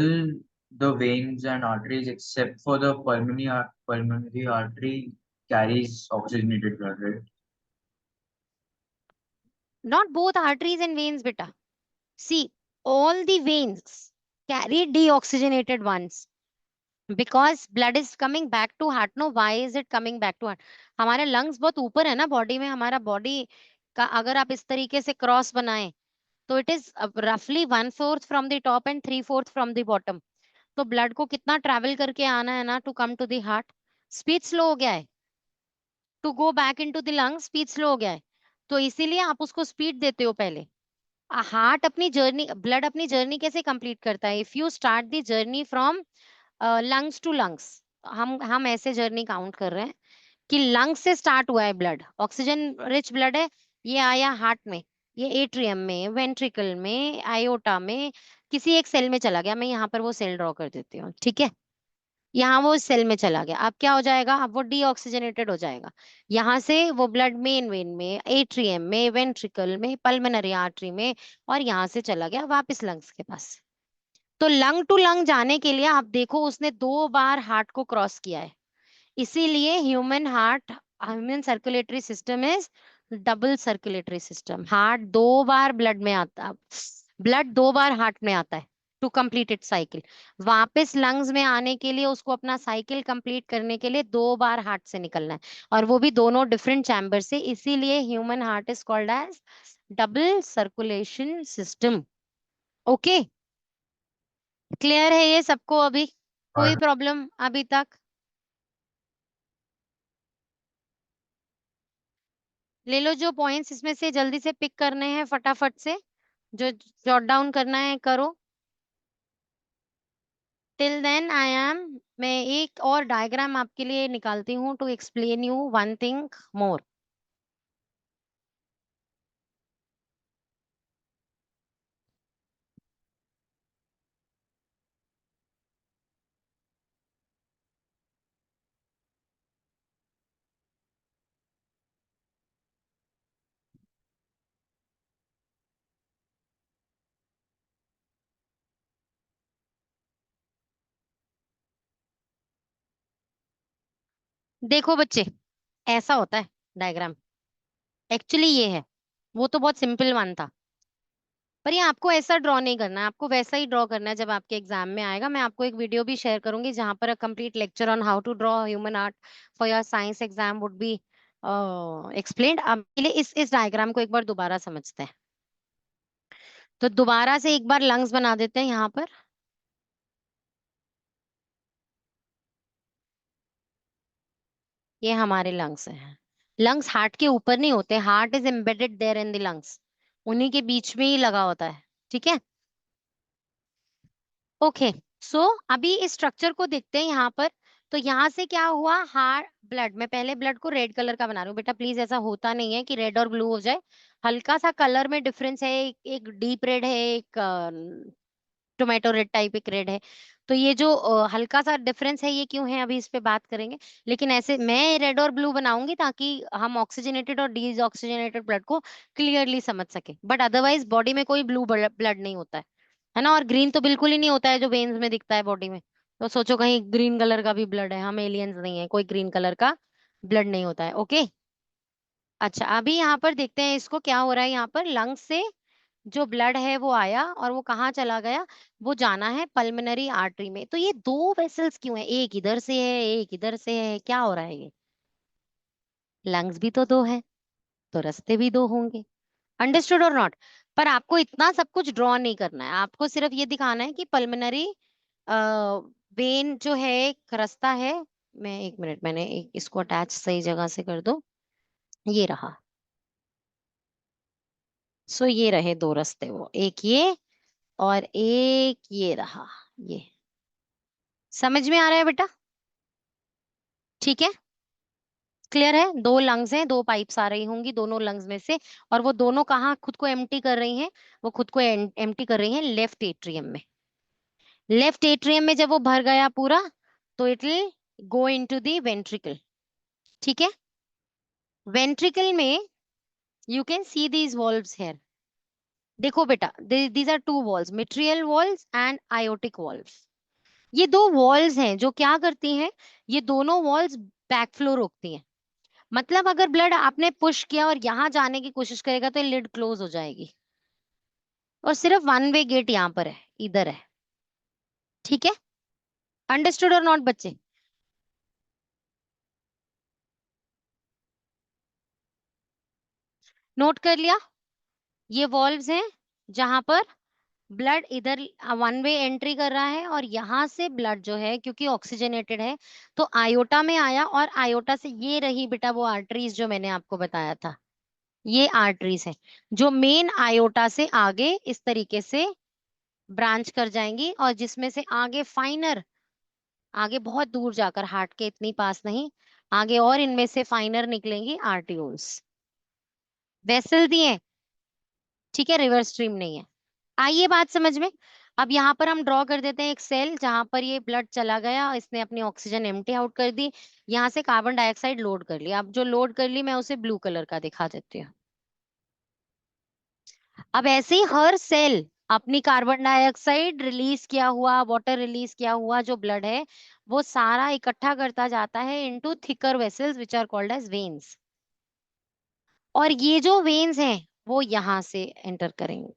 the veins and arteries except for the pulmonary artery carries oxygenated blood, right? Not both arteries and veins, beta. See, all the veins carry deoxygenated ones because blood is coming back to heart. No, why is it coming back to heart? हमारे lungs बहुत ऊपर है ना body में. हमारा body का अगर आप इस तरीके से cross बनाएं तो it is roughly 1/4 from the top and 3/4 from the bottom. तो blood को कितना travel करके आना है ना to come to the heart? Speed slow हो गया है. To go back into the lungs, speed slow हो गया है. तो इसीलिए आप उसको speed देते हो पहले. हार्ट अपनी जर्नी, ब्लड अपनी जर्नी कैसे कंप्लीट करता है? If you start the journey from lungs to lungs, हम ऐसे जर्नी काउंट कर रहे हैं कि लंग्स से स्टार्ट हुआ है ब्लड, ऑक्सीजन रिच ब्लड है, ये आया हार्ट में, ये एट्रियम में, वेंट्रिकल में, आयोटा में, किसी एक सेल में चला गया. मैं यहाँ पर वो सेल ड्रॉ कर देती हूँ, ठीक है? यहाँ वो सेल में चला गया, अब क्या हो जाएगा, अब वो डीऑक्सीजनेटेड हो जाएगा। यहाँ से वो ब्लड मेन वेन में, एट्रियम में, वेंट्रिकल में, पल्मोनरी आर्टरी में, और यहाँ से चला गया वापस लंग्स के पास। तो लंग टू लंग जाने के लिए आप देखो उसने 2 बार हार्ट को क्रॉस किया है। इसीलिए human circulatory system is double circulatory system. Heart 2 bar blood में आता, ब्लड 2 बार हार्ट में आता है टू कंप्लीट इट साइकिल। वापस लंग्स में आने के लिए उसको अपना साइकिल कंप्लीट करने के लिए 2 बार हार्ट से निकलना है, और वो भी दोनों डिफरेंट चैम्बर से। इसीलिए human heart is called as double circulation system. Okay, clear है ये सबको? अभी कोई और प्रॉब्लम अभी तक? ले लो जो पॉइंट्स इसमें से जल्दी से पिक करने हैं फटाफट से, जो जॉट डाउन करना है करो। टिल देन मैं एक और डायग्राम आपके लिए निकालती हूँ to explain you one thing more. देखो बच्चे, ऐसा होता है डायग्राम। एक्चुअली ये है, वो तो बहुत सिंपल वन था, पर ये आपको ऐसा ड्रॉ नहीं करना है, आपको वैसा ही ड्रॉ करना है जब आपके एग्जाम में आएगा। मैं आपको एक वीडियो भी शेयर करूंगी जहां पर complete lecture on how to draw human heart for your science exam would be explained. अब के लिए इस डायग्राम को एक बार दोबारा समझते हैं। तो दोबारा से एक बार लंग्स बना देते हैं यहाँ पर। ये हमारे लंग्स हैं। लंग्स हार्ट के ऊपर नहीं होते, heart is embedded there in the lungs, उन्हीं के बीच में ही लगा होता है। ठीक है, ओके। सो अभी इस स्ट्रक्चर को देखते हैं यहाँ पर। तो यहाँ से क्या हुआ, हार्ट ब्लड, मैं पहले ब्लड को रेड कलर का बना रही हूँ बेटा, प्लीज ऐसा होता नहीं है कि रेड और ब्लू हो जाए, हल्का सा कलर में डिफरेंस है, एक डीप रेड है, एक टोमेटो रेड टाइप एक रेड है। तो ये जो हल्का सा डिफरेंस है ये क्यों है, अभी इस पे बात करेंगे। लेकिन ऐसे मैं रेड और ब्लू बनाऊंगी ताकि हम ऑक्सीजनेटेड और डीऑक्सीजनेटेड ब्लड को क्लियरली समझ सके, बट अदरवाइज बॉडी में कोई ब्लू ब्लड नहीं होता है ना। और ग्रीन तो बिल्कुल ही नहीं होता है जो वेन्स में दिखता है बॉडी में। तो सोचो कहीं ग्रीन कलर का भी ब्लड है, हम एलियंस नहीं है, कोई ग्रीन कलर का ब्लड नहीं होता है। ओके, अच्छा अभी यहाँ पर देखते हैं इसको क्या हो रहा है। यहाँ पर लंग्स से जो ब्लड है वो आया और वो कहाँ चला गया, वो जाना है पल्मोनरी आर्टरी में। तो ये 2 वेसल्स क्यों है, एक इधर से है एक इधर से है, क्या हो रहा है ये? लंग्स भी तो 2 है, तो रास्ते भी 2 होंगे। अंडरस्टूड और नॉट? पर आपको इतना सब कुछ ड्रॉ नहीं करना है, आपको सिर्फ ये दिखाना है कि पल्मोनरी वेन जो है एक रास्ता है। मैं 1 मिनट, मैंने एक इसको अटैच सही जगह से कर दो, ये रहा। सो ये रहे 2 रास्ते, वो एक ये और एक ये रहा। ये समझ में आ रहा है बेटा? ठीक है, क्लियर है? 2 लंग्स हैं, 2 पाइप्स आ रही होंगी दोनों लंग्स में से, और वो दोनों कहाँ खुद को एम्प्टी कर रही हैं, वो खुद को एम्प्टी कर रही हैं लेफ्ट एट्रियम में। लेफ्ट एट्रियम में जब वो भर गया पूरा, तो it will go into the ventricle. ठीक है, वेंट्रिकल में you can see these valves here. देखो बेटा, these are 2 valves, mitral valves and aortic valves. ये 2 वॉल्स हैं जो क्या करती हैं, ये दोनों वॉल्स बैकफ्लो रोकती हैं। मतलब अगर ब्लड आपने पुश किया और यहां जाने की कोशिश करेगा तो ये लिड क्लोज हो जाएगी, और सिर्फ वन वे गेट यहाँ पर है, इधर है। ठीक है, अंडरस्टूड और नॉट बच्चे? नोट कर लिया? ये वॉल्व्स हैं जहां पर ब्लड इधर वन वे एंट्री कर रहा है, और यहां से ब्लड जो है क्योंकि ऑक्सीजनेटेड है तो आयोटा में आया, और आयोटा से ये रही बेटा वो आर्टरीज जो मैंने आपको बताया था। ये आर्टरीज है जो मेन आयोटा से आगे इस तरीके से ब्रांच कर जाएंगी, और जिसमें से आगे फाइनर, आगे बहुत दूर जाकर, हार्ट के इतनी पास नहीं, आगे और इनमें से फाइनर निकलेंगी आर्टियोल्स। वेसल दिए, ठीक है, रिवर्स स्ट्रीम नहीं है। आइए बात समझ में। अब यहाँ पर हम ड्रॉ कर देते हैं एक सेल जहां पर ये ब्लड चला गया, इसने अपनी ऑक्सीजन एम्प्टी आउट कर दी, यहाँ से कार्बन डाइऑक्साइड लोड कर लिया। अब जो लोड कर ली मैं उसे ब्लू कलर का दिखा देती हूँ। अब ऐसे ही हर सेल अपनी कार्बन डाइऑक्साइड रिलीज किया हुआ, वाटर रिलीज किया हुआ जो ब्लड है वो सारा इकट्ठा करता जाता है into thicker vessels which are called as veins. और ये जो वेन्स हैं वो यहां से एंटर करेंगे,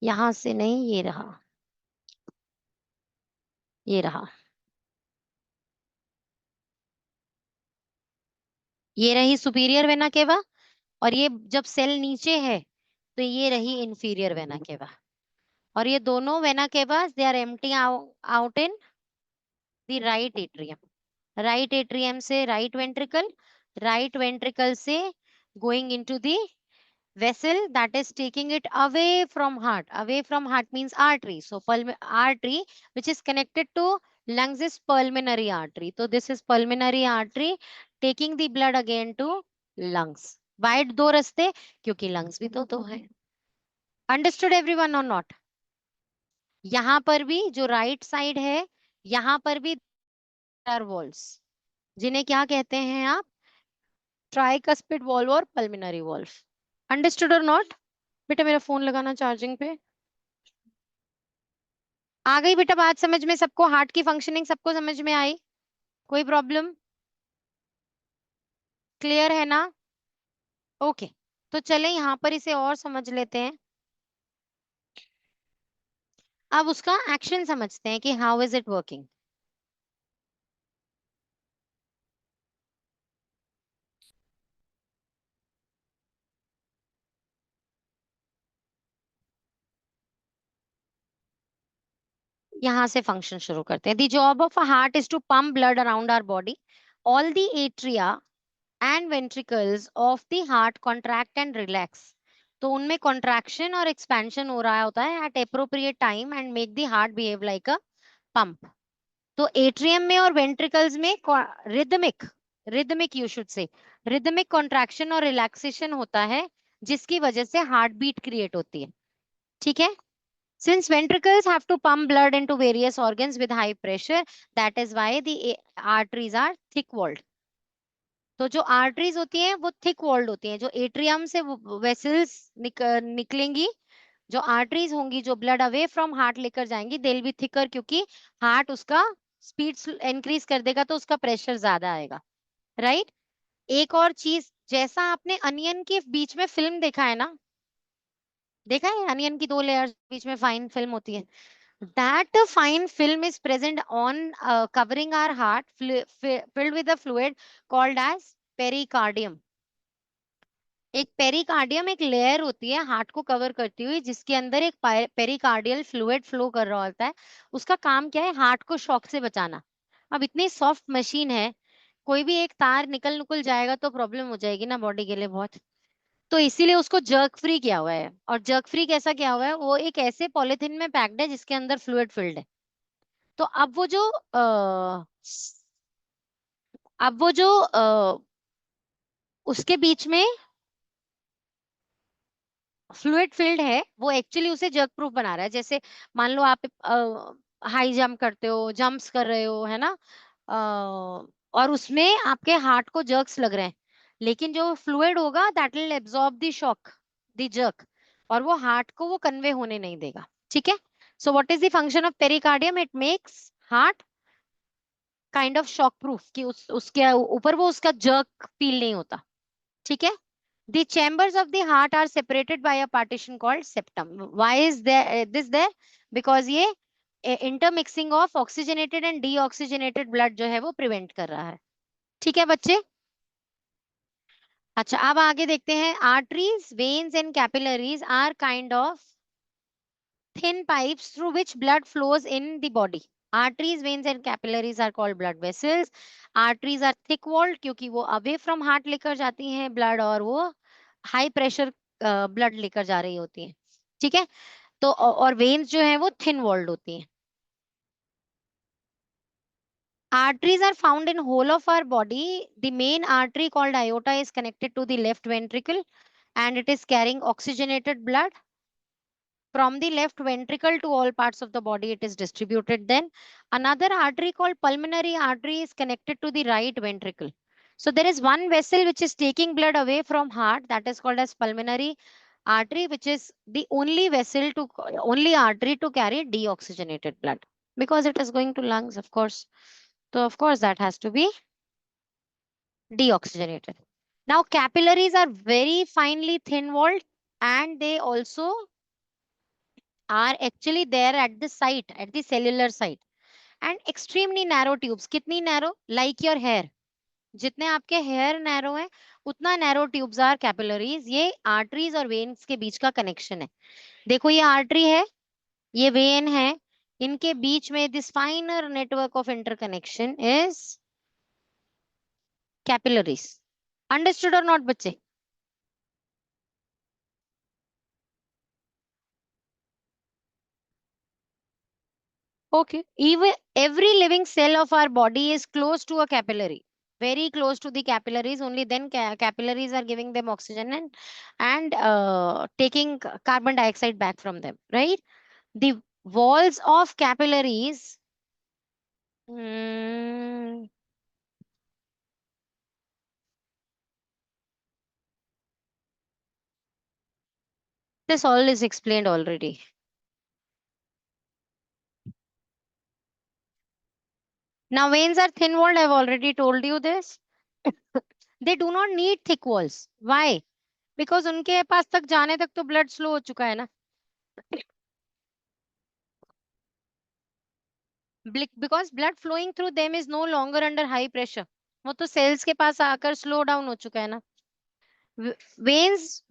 यहां से नहीं, ये रहा, ये रहा, ये रही सुपीरियर वेना केवा। और ये जब सेल नीचे है तो ये रही इंफीरियर वेना केवा। और ये दोनों vena cavas they are emptying out in the right atrium. Right atrium से राइट वेंट्रिकल से going into the vessel that is taking it away from heart. Away from heart means artery. So artery which is connected to lungs is pulmonary artery. So this is pulmonary artery taking the blood again to lungs. Wide दो रास्ते, क्योंकि lungs भी तो दो है। Understood everyone or not? यहाँ पर भी जो राइट साइड है, यहाँ पर भी वॉल्व्स, जिन्हें क्या कहते हैं आप, ट्राइकस्पिड वॉल्व और पल्मिनरी वॉल्व। अंडरस्टूड और नॉट? बेटा मेरा फोन लगाना चार्जिंग पे। आ गई बेटा बात समझ में सबको? हार्ट की फंक्शनिंग सबको समझ में आई? कोई प्रॉब्लम? क्लियर है ना? ओके, तो चले यहाँ पर इसे और समझ लेते हैं। अब उसका एक्शन समझते हैं कि हाउ इज इट वर्किंग। यहाँ से फंक्शन शुरू करते हैं। The job of a heart is to pump blood around our body. All the atria and ventricles of the heart contract and relax. तो उनमें कॉन्ट्रैक्शन और एक्सपेंशन हो रहा होता है at appropriate time and make the heart behave like a pump. तो atrium में और वेंट्रिकल्स में rhythmic rhythmic you should say rhythmic contraction और रिलैक्सेशन होता है, जिसकी वजह से हार्ट बीट क्रिएट होती है। ठीक है? Since ventricles have to pump blood into various organs with high pressure, that is why the arteries are thick walled. तो जो आर्टरीज होती हैं वो थिक वॉल्ड होती हैं। जो एट्रियम से वेसल्स निकलेंगी, जो आर्टरीज होंगी जो ब्लड अवे फ्रॉम हार्ट लेकर जाएंगी, दे विल बी थिकर, क्योंकि हार्ट उसका स्पीड इंक्रीज कर देगा तो उसका प्रेशर ज्यादा आएगा। राइट? एक और चीज, जैसा आपने अनियन के बीच में फिल्म देखा है ना, देखा है अनियन की दो लेयर्स बीच में फाइन फिल्म होती है, that fine film is present on covering our heart filled with a fluid called as pericardium. एक पेरिकार्डियम एक लेयर होती है हार्ट को कवर करती हुई, जिसके अंदर एक पेरिकार्डियल फ्लूइड फ्लो कर रहा होता है। उसका काम क्या है? हार्ट को शॉक से बचाना। अब इतनी सॉफ्ट मशीन है, कोई भी एक तार निकल नुकल जाएगा तो प्रॉब्लम हो जाएगी ना बॉडी के लिए बहुत। तो इसीलिए उसको जर्क फ्री किया हुआ है। और जर्क फ्री कैसा किया हुआ है? वो एक ऐसे पॉलिथीन में पैक्ड है जिसके अंदर फ्लूइड फिल्ड है। तो अब वो जो उसके बीच में फ्लूइड फील्ड है, वो एक्चुअली उसे जर्क प्रूफ बना रहा है। जैसे मान लो आप हाई जंप करते हो, जंप्स कर रहे हो, है ना, और उसमें आपके हार्ट को जर्क्स लग रहे हैं, लेकिन जो फ्लूइड होगा that will absorb the shock, the jerk, और वो हार्ट को वो कन्वे होने नहीं देगा। ठीक है? So what is the function of pericardium? It makes heart kind of shock proof, कि उसके ऊपर वो उसका जर्क फील नहीं होता। ठीक है? The chambers of the heart are separated by a partition called septum. Why is this there? Because ये intermixing of oxygenated and deoxygenated blood जो है वो prevent कर रहा है। ठीक है बच्चे? अच्छा, अब आगे देखते हैं। Arteries, veins and capillaries are kind of thin pipes through which blood flows in the body. Arteries, veins and capillaries are called blood vessels. Arteries are thick walled क्योंकि वो away from heart लेकर जाती हैं blood, और वो high pressure blood लेकर जा रही होती है। ठीक है? तो और वेन्स जो है वो थिन वॉल्ड होती हैं। Arteries are found in whole of our body. The main artery called aorta is connected to the left ventricle and it is carrying oxygenated blood. From the left ventricle to all parts of the body, it is distributed. Then another artery called pulmonary artery is connected to the right ventricle. So there is one vessel which is taking blood away from heart, that is called as pulmonary artery, which is the only vessel to only artery to carry deoxygenated blood, because it is going to lungs, of course. So of course that has to be deoxygenated. Now capillaries are very finely thin walled, and they also are actually there at the site, at the cellular site, and extremely narrow tubes. कितनी narrow? Like your hair. जितने आपके hair narrow है, उतना narrow tubes are capillaries. ये arteries और veins के बीच का connection है. देखो ये आर्टरी है, ये वेन है, इनके बीच में this फाइनर network of interconnection is capillaries. Understood और नॉट बच्चे? Okay. Even every living cell of our body is close to a capillary, very close to the capillaries. Only then capillaries are giving them oxygen and taking carbon dioxide back from them, right? The walls of capillaries. This all is explained already. Now veins are thin walled. I've already told you this. They do not need thick walls. Why? Because उनके पास तक जाने तक तो blood slow हो चुका है ना. Because blood flowing through them is no longer under high pressure. वो तो cells के पास आकर slow down हो चुका है ना. Veins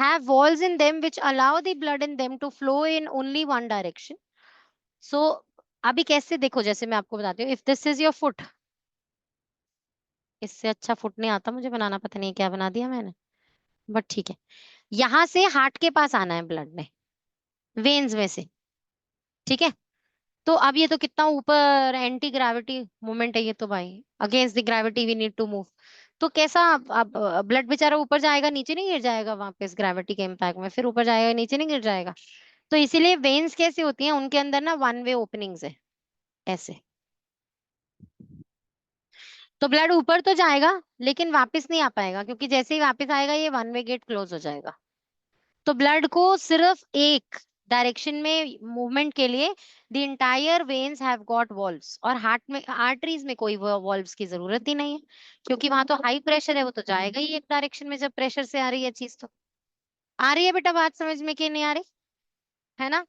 have walls in them which allow the blood in them to flow in only one direction. So अभी कैसे देखो, जैसे मैं आपको बताती हूँ. If this is your foot, इससे अच्छा फुट नहीं आता मुझे बनाना, पता नहीं क्या बना दिया मैंने, बट ठीक है. यहाँ से हार्ट के पास आना है ब्लड ने, वेन्स में से, ठीक है. तो अब ये तो कितना ऊपर एंटी ग्रेविटी मूवमेंट है ये तो भाई, against the gravity we need to move. तो कैसा अब ब्लड बेचारा ऊपर जाएगा, नीचे नहीं गिर जाएगा वापस ग्रेविटी के इम्पैक्ट में, फिर ऊपर जाएगा नीचे नहीं गिर जाएगा. तो इसीलिए वेन्स कैसी होती हैं, उनके अंदर ना वन वे ओपनिंग्स है ऐसे. तो ब्लड ऊपर तो जाएगा लेकिन वापस नहीं आ पाएगा, क्योंकि जैसे ही वापस आएगा ये वन वे गेट क्लोज हो जाएगा. तो ब्लड को सिर्फ एक डायरेक्शन में मूवमेंट के लिए the entire veins have got valves, और हार्ट में आर्टरीज में कोई वॉल्व्स की जरूरत ही नहीं है, क्योंकि वहां तो हाई प्रेशर है, वो तो जाएगा ही एक डायरेक्शन में. जब प्रेशर से आ रही है चीज, तो आ रही है बेटा बात समझ में कि नहीं आ रही है ना?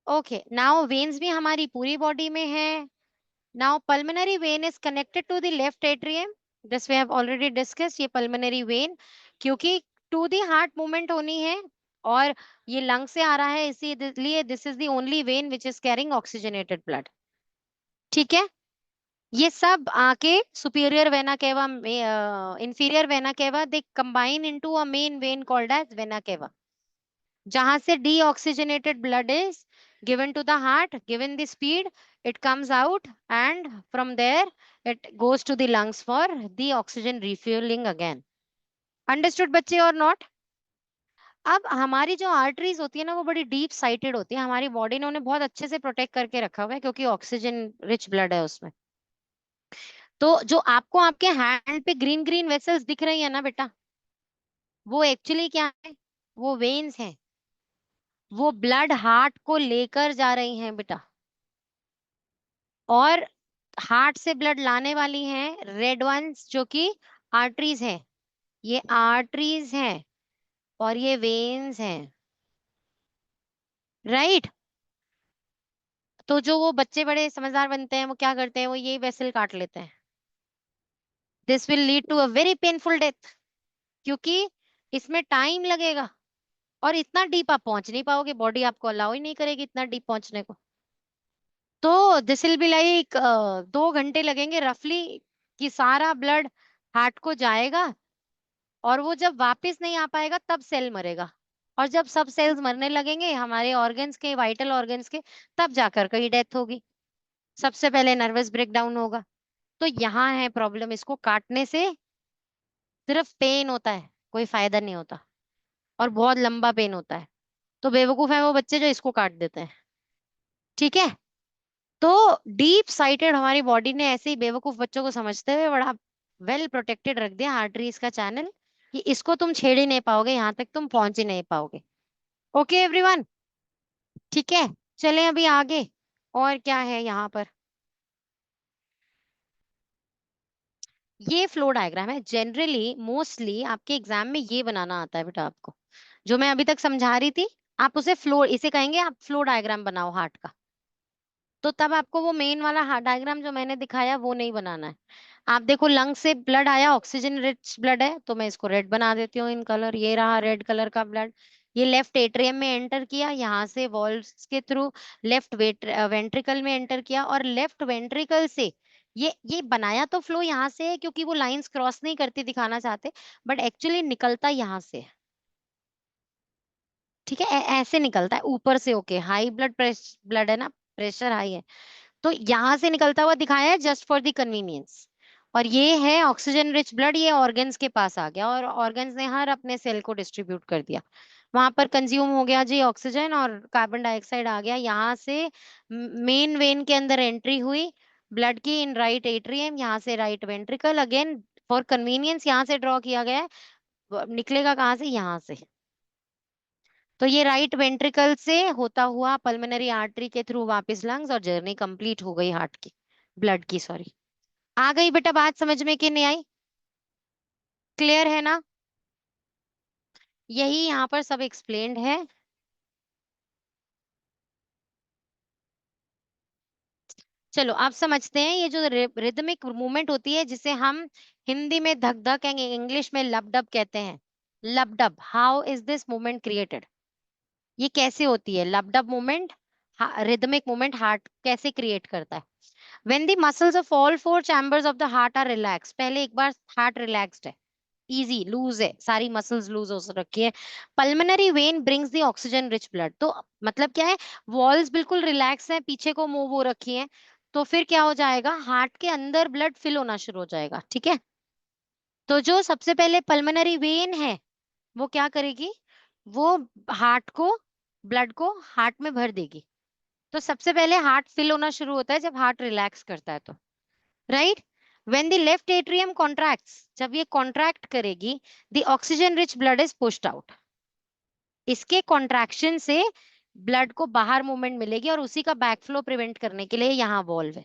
ओके. नाउ वेन्स भी हमारी पूरी बॉडी में है. Now pulmonary vein is connected to the left atrium. This we have already discussed. ये पल्मोनरी वेन क्योंकि टू दी हार्ट मूवमेंट होनी है और ये लंग से आ रहा है, इसीलिए this is the only vein which is carrying oxygenated blood. ठीक है. ये सब आके superior vena cava, inferior vena cava, they combine into a main vein called as vena cava, जहां से deoxygenated blood is given to the heart, given the speed, it comes out and from there it goes to the lungs for the oxygen refueling again. Understood बच्चे और not? अब हमारी जो arteries होती है ना, वो बड़ी डीप साइटेड होती है. हमारी बॉडी ने उन्हें बहुत अच्छे से प्रोटेक्ट करके रखा हुआ है, क्योंकि ऑक्सीजन रिच ब्लड है उसमें. तो जो आपको आपके हैंड पे ग्रीन ग्रीन वेसल्स दिख रही है ना बेटा, वो एक्चुअली क्या है? वो वेन्स हैं. वो ब्लड हार्ट को लेकर जा रही हैं बेटा, और हार्ट से ब्लड लाने वाली हैं रेड वंस, जो कि आर्टरीज हैं. ये आर्टरीज हैं और ये वेन्स हैं, राइट? तो जो वो बच्चे बड़े समझदार बनते हैं, वो क्या करते हैं, वो ये वेसल काट लेते हैं. This will lead to a very painful death, क्योंकि इसमें टाइम लगेगा और इतना डीप आप पहुंच नहीं पाओगे, बॉडी आपको अलाउ ही नहीं करेगी इतना डीप पहुंचने को. तो दिस विल बी लाइक 2 घंटे लगेंगे रफली, कि सारा ब्लड हार्ट को जाएगा, और वो जब वापस नहीं आ पाएगा तब सेल मरेगा. और जब सब सेल्स मरने लगेंगे हमारे ऑर्गन्स के, वाइटल ऑर्गन्स के, तब जाकर कहीं डेथ होगी. सबसे पहले नर्वस ब्रेकडाउन होगा. तो यहाँ है प्रॉब्लम, इसको काटने से सिर्फ पेन होता है, कोई फायदा नहीं होता, और बहुत लंबा पेन होता है. तो बेवकूफ है वो बच्चे जो इसको काट देते हैं। ठीक है, तो डीप साइटेड हमारी बॉडी ने ऐसे ही बेवकूफ बच्चों को समझते हुए बड़ा वेल प्रोटेक्टेड रख दिया आर्टरीज का चैनल, कि इसको तुम छेड़ ही नहीं पाओगे, यहां तक तुम पहुंच ही नहीं पाओगे। ओके एवरीवन, ठीक है, चलें अभी आगे। और क्या है यहाँ पर, ये फ्लो डायग्राम है। जनरली मोस्टली आपके एग्जाम में ये बनाना आता है बेटा आपको, जो मैं अभी तक समझा रही थी, आप उसे फ्लो, इसे कहेंगे आप फ्लो डायग्राम बनाओ हार्ट का। तो तब आपको वो मेन वाला हार्ट डायग्राम जो मैंने दिखाया वो नहीं बनाना है। आप देखो लंग से ब्लड आया, ऑक्सीजन रिच ब्लड है, तो मैं इसको रेड बना देती हूँ इन कलर, ये रहा रेड कलर का ब्लड। ये लेफ्ट एट्रियम में एंटर किया, यहाँ से वॉल्व्स के थ्रू लेफ्ट वेंट्रिकल में एंटर किया, और लेफ्ट वेंट्रिकल से ये बनाया तो फ्लो यहाँ से है, क्योंकि वो लाइंस क्रॉस नहीं करती दिखाना चाहते, बट एक्चुअली निकलता यहाँ से है। ठीक है, ऐसे निकलता है ऊपर से। ओके, हाई ब्लड है ना, प्रेशर हाई है, तो यहां से निकलता हुआ दिखाया है जस्ट फॉर द कन्वीनियंस। और ये है ऑक्सीजन रिच ब्लड, ये ऑर्गन्स के पास आ गया, और ऑर्गन्स ने हर अपने सेल को डिस्ट्रीब्यूट कर दिया, वहां पर कंज्यूम हो गया जी ऑक्सीजन, और कार्बन डाइऑक्साइड आ गया। यहाँ से मेन वेन के अंदर एंट्री हुई ब्लड की इन राइट एट्रियम, यहाँ से right ventricle, again for convenience यहाँ से ड्रॉ किया गया है, निकलेगा कहाँ से, यहाँ से। तो ये राइट वेंट्रिकल से होता हुआ पल्मोनरी आर्टरी के थ्रू वापस लंग्स, और जर्नी कंप्लीट हो गई हार्ट की, ब्लड की, सॉरी। आ गई बेटा बात समझ में कि नहीं आई? क्लियर है ना? यही यहाँ पर सब एक्सप्लेन्ड है। चलो आप समझते हैं, ये जो रिदमिक मूवमेंट होती है, जिसे हम हिंदी में धक धक, इंग्लिश में लब डब कहते हैं। लब dub, how is this movement created? ये कैसे होती है लब dub movement? Rhythmic movement heart कैसे क्रिएट करता है? When the muscles of all four chambers of the heart are relaxed, पहले एक बार हार्ट रिलैक्स्ड है, इजी लूज है, सारी मसल्स लूज हो रखी है, pulmonary vein brings the oxygen rich blood. तो मतलब क्या है, वॉल्स बिल्कुल रिलैक्स हैं, पीछे को मूव हो रखी है, तो फिर क्या हो जाएगा, हार्ट के अंदर ब्लड फिल होना शुरू हो जाएगा। ठीक है, तो जो सबसे पहले पल्मोनरी वेन है वो क्या करेगी, वो हार्ट को, ब्लड को हार्ट में भर देगी। तो सबसे पहले हार्ट फिल होना शुरू होता है जब हार्ट रिलैक्स करता है, तो right. When the left atrium contracts, जब ये कॉन्ट्रैक्ट करेगी, the oxygen rich blood is pushed out, इसके कॉन्ट्रैक्शन से ब्लड को बाहर मूवमेंट मिलेगी, और उसी का बैकफ्लो प्रिवेंट करने के लिए यहाँ वॉल्व है।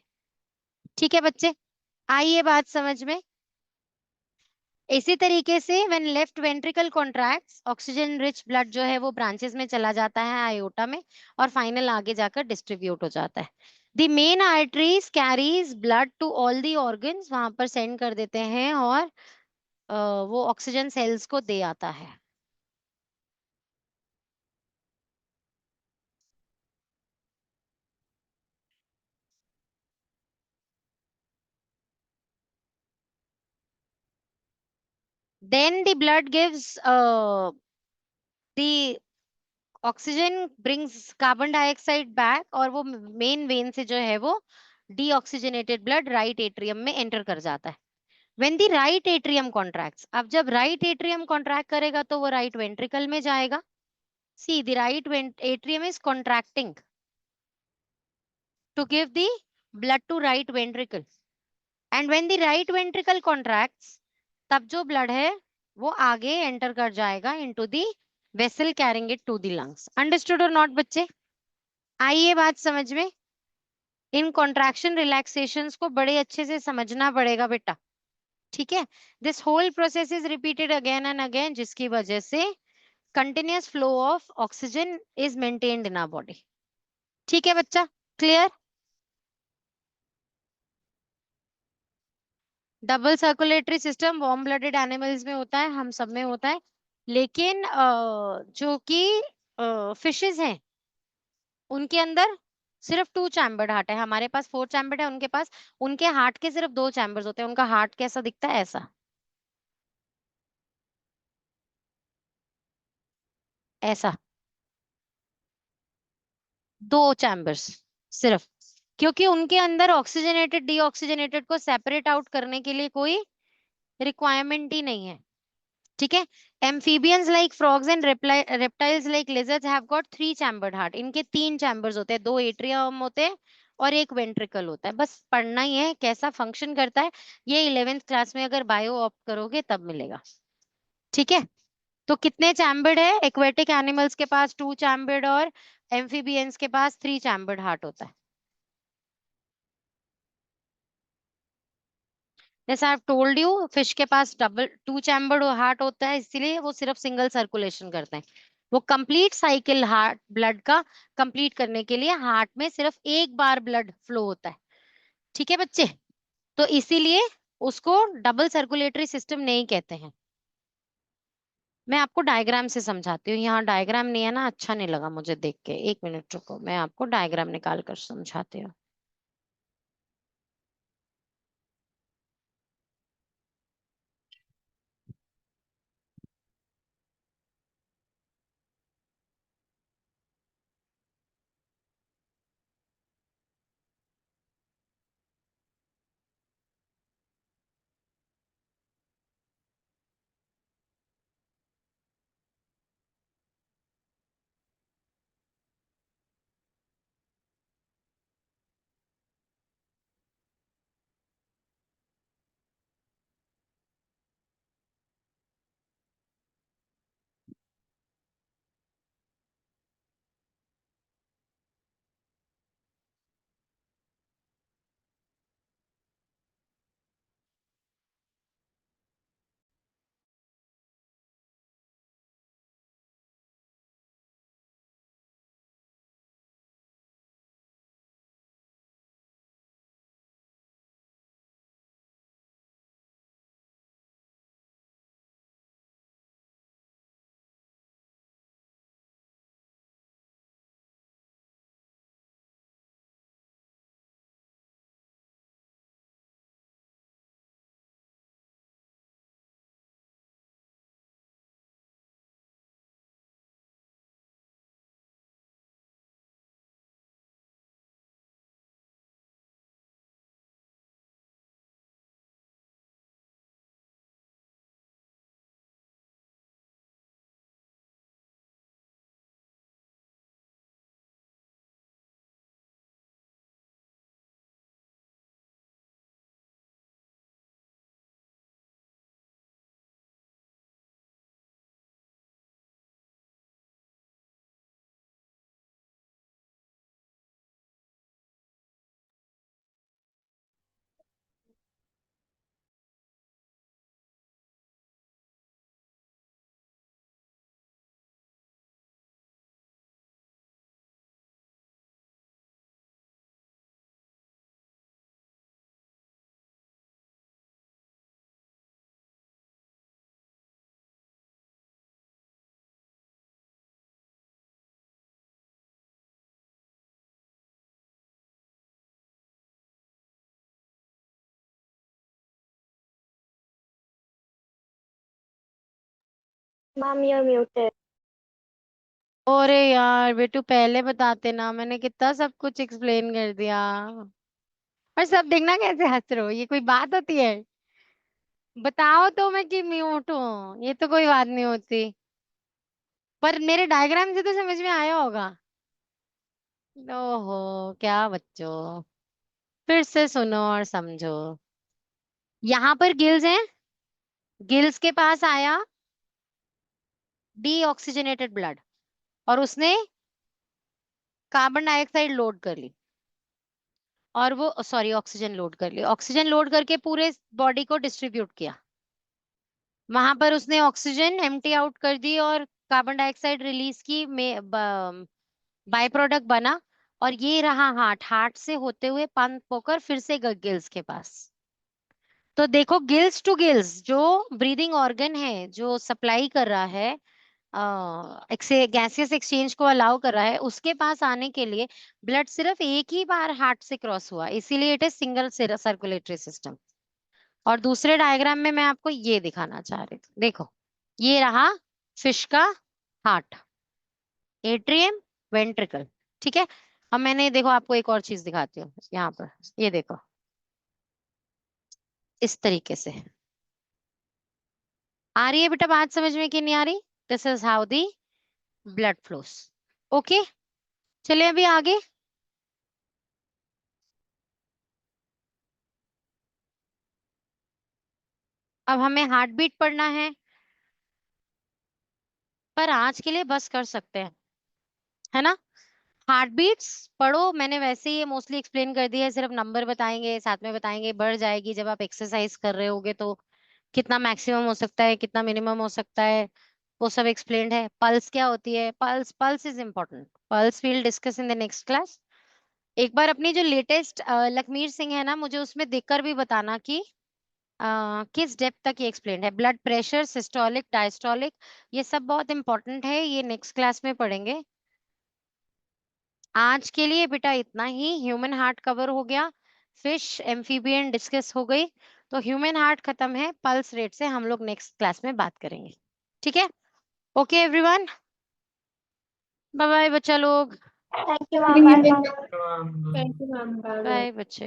ठीक है बच्चे, आइए बात समझ में। इसी तरीके से when left ventricle contracts, oxygen rich blood जो है वो ब्रांचेस में चला जाता है आयोटा में, और फाइनल आगे जाकर डिस्ट्रीब्यूट हो जाता है। The main arteries carries blood to all the organs, वहां पर सेंड कर देते हैं, और वो ऑक्सीजन सेल्स को दे आता है। Then the blood gives the oxygen brings carbon dioxide back, और वो मेन वेन से जो है वो डीऑक्सीजनेटेड ब्लड राइट एट्रियम में एंटर कर जाता है। When the right atrium contracts, अब जब राइट एट्रियम कॉन्ट्रैक्ट करेगा तो वो राइट वेंट्रिकल में जाएगा। See the right atrium is contracting to give the blood to right ventricle, and when the right ventricle contracts, तब जो ब्लड है वो आगे एंटर कर जाएगा into the vessel carrying it to the lungs. Understood और नॉट बच्चे? आइए बात समझ में। इन कॉन्ट्रैक्शन रिलैक्सेशंस को बड़े अच्छे से समझना पड़ेगा बेटा। ठीक है, this whole process is repeated again and again, जिसकी वजह से continuous flow of oxygen is maintained in our body. ठीक है बच्चा, clear? Double circulatory system warm blooded animals में होता है, हम सब में होता है, लेकिन जो कि फिशेस हैं उनके अंदर सिर्फ 2 चैम्बर्ड हार्ट है, हमारे पास 4 चैम्बर्ड है, उनके पास, उनके हार्ट के सिर्फ 2 चैम्बर्स होते हैं। उनका हार्ट कैसा दिखता है, ऐसा, ऐसा 2 चैम्बर्स सिर्फ, क्योंकि उनके अंदर ऑक्सीजनेटेड डीऑक्सीजनेटेड को सेपरेट आउट करने के लिए कोई रिक्वायरमेंट ही नहीं है। ठीक है, Amphibians like frogs and reptiles like lizards have got 3-chambered heart. इनके 3 chambers होते हैं, 2 atrium होते हैं और एक ventricle होता है. बस पढ़ना ही है कैसा फंक्शन करता है. ये 11th क्लास में अगर बायो ऑप्ट करोगे तब मिलेगा. ठीक है. तो कितने चैम्बर्ड है? एक्वेटिक एनिमल्स के पास 2 चैम्बर्ड और एम्फीबियंस के पास 3 चैम्बर्ड हार्ट होता है. जैसे आई टोल्ड यू, फिश के पास 2 चैम्बर्ड हार्ट होता है, इसलिए वो सिर्फ सिंगल सर्कुलेशन करते हैं. वो कंप्लीट साइकिल हार्ट ब्लड का कंप्लीट करने के लिए हार्ट में सिर्फ एक बार ब्लड फ्लो होता है. ठीक है बच्चे. तो इसीलिए उसको डबल सर्कुलेटरी सिस्टम नहीं कहते हैं. मैं आपको डायग्राम से समझाती हूँ. यहाँ डायग्राम नहीं है ना, अच्छा नहीं लगा मुझे देख के. 1 मिनट रुको, मैं आपको डायग्राम निकाल कर समझाती हूँ. Ma'am, you're muted. अरे यार बेटू, पहले बताते ना, मैंने कितना सब कुछ एक्सप्लेन कर दिया. और सब देखना कैसे हंस रहे हो, ये कोई बात होती है? बताओ तो मैं कि म्यूट हूँ, ये तो कोई बात नहीं होती. पर मेरे डायग्राम से तो समझ में आया होगा. ओहो, क्या बच्चों, फिर से सुनो और समझो. यहाँ पर गिल्स हैं. गिल्स के पास आया डीऑक्सीजनेटेड ब्लड और उसने कार्बन डाइऑक्साइड लोड कर ली. और वो सॉरी ऑक्सीजन लोड कर ली. ऑक्सीजन लोड करके पूरे बॉडी को डिस्ट्रीब्यूट किया. वहां पर उसने ऑक्सीजन एम्प्टी आउट कर दी और कार्बन डाइऑक्साइड रिलीज की. बाय प्रोडक्ट बना. और ये रहा हार्ट. हार्ट से होते हुए पंप होकर फिर से गिल्स के पास. तो देखो, गिल्स टू गिल्स जो ब्रीदिंग ऑर्गन है, जो सप्लाई कर रहा है, गैसियस एक्सचेंज को अलाउ कर रहा है, उसके पास आने के लिए ब्लड सिर्फ एक ही बार हार्ट से क्रॉस हुआ, इसीलिए it is single circulatory system. और दूसरे डायग्राम में मैं आपको ये दिखाना चाह रही थी. देखो, ये रहा फिश का हार्ट, एट्रियम, वेंट्रिकल. ठीक है. अब मैंने देखो आपको एक और चीज दिखाती हूँ. यहाँ पर ये देखो, इस तरीके से. आ रही है बेटा बात समझ में कि नहीं आ रही? This is how the blood flows. Okay, चलिए अभी आगे. अब हमें हार्ट बीट पढ़ना है, पर आज के लिए बस कर सकते हैं, है ना. हार्ट बीट्स पढ़ो, मैंने वैसे ही ये मोस्टली एक्सप्लेन कर दिया है, सिर्फ नंबर बताएंगे, साथ में बताएंगे बढ़ जाएगी जब आप एक्सरसाइज कर रहे होगे तो कितना मैक्सिमम हो सकता है, कितना मिनिमम हो सकता है, वो सब एक्सप्लेन्ड है. पल्स क्या होती है? Pulse pulse is important. Pulse we'll discuss in the next class. एक बार अपनी जो लेटेस्ट लखमीर सिंह है ना, मुझे उसमें देखकर भी बताना कि किस डेप्थ तक ये एक्सप्लेन्ड है. ब्लड प्रेशर, सिस्टोलिक, डायस्टोलिक, ये सब बहुत इंपॉर्टेंट है, ये नेक्स्ट क्लास में पढ़ेंगे. आज के लिए बेटा इतना ही. ह्यूमन हार्ट कवर हो गया, फिश एम्फीबियन डिस्कस हो गई, तो ह्यूमन हार्ट खत्म है. पल्स रेट से हम लोग नेक्स्ट क्लास में बात करेंगे. ठीक है. ओके एवरीवन, बाय बाय बच्चा लोग. Thank you, ma'am. Bye, ma'am. Thank you, ma'am. Bye. Bye बच्चे.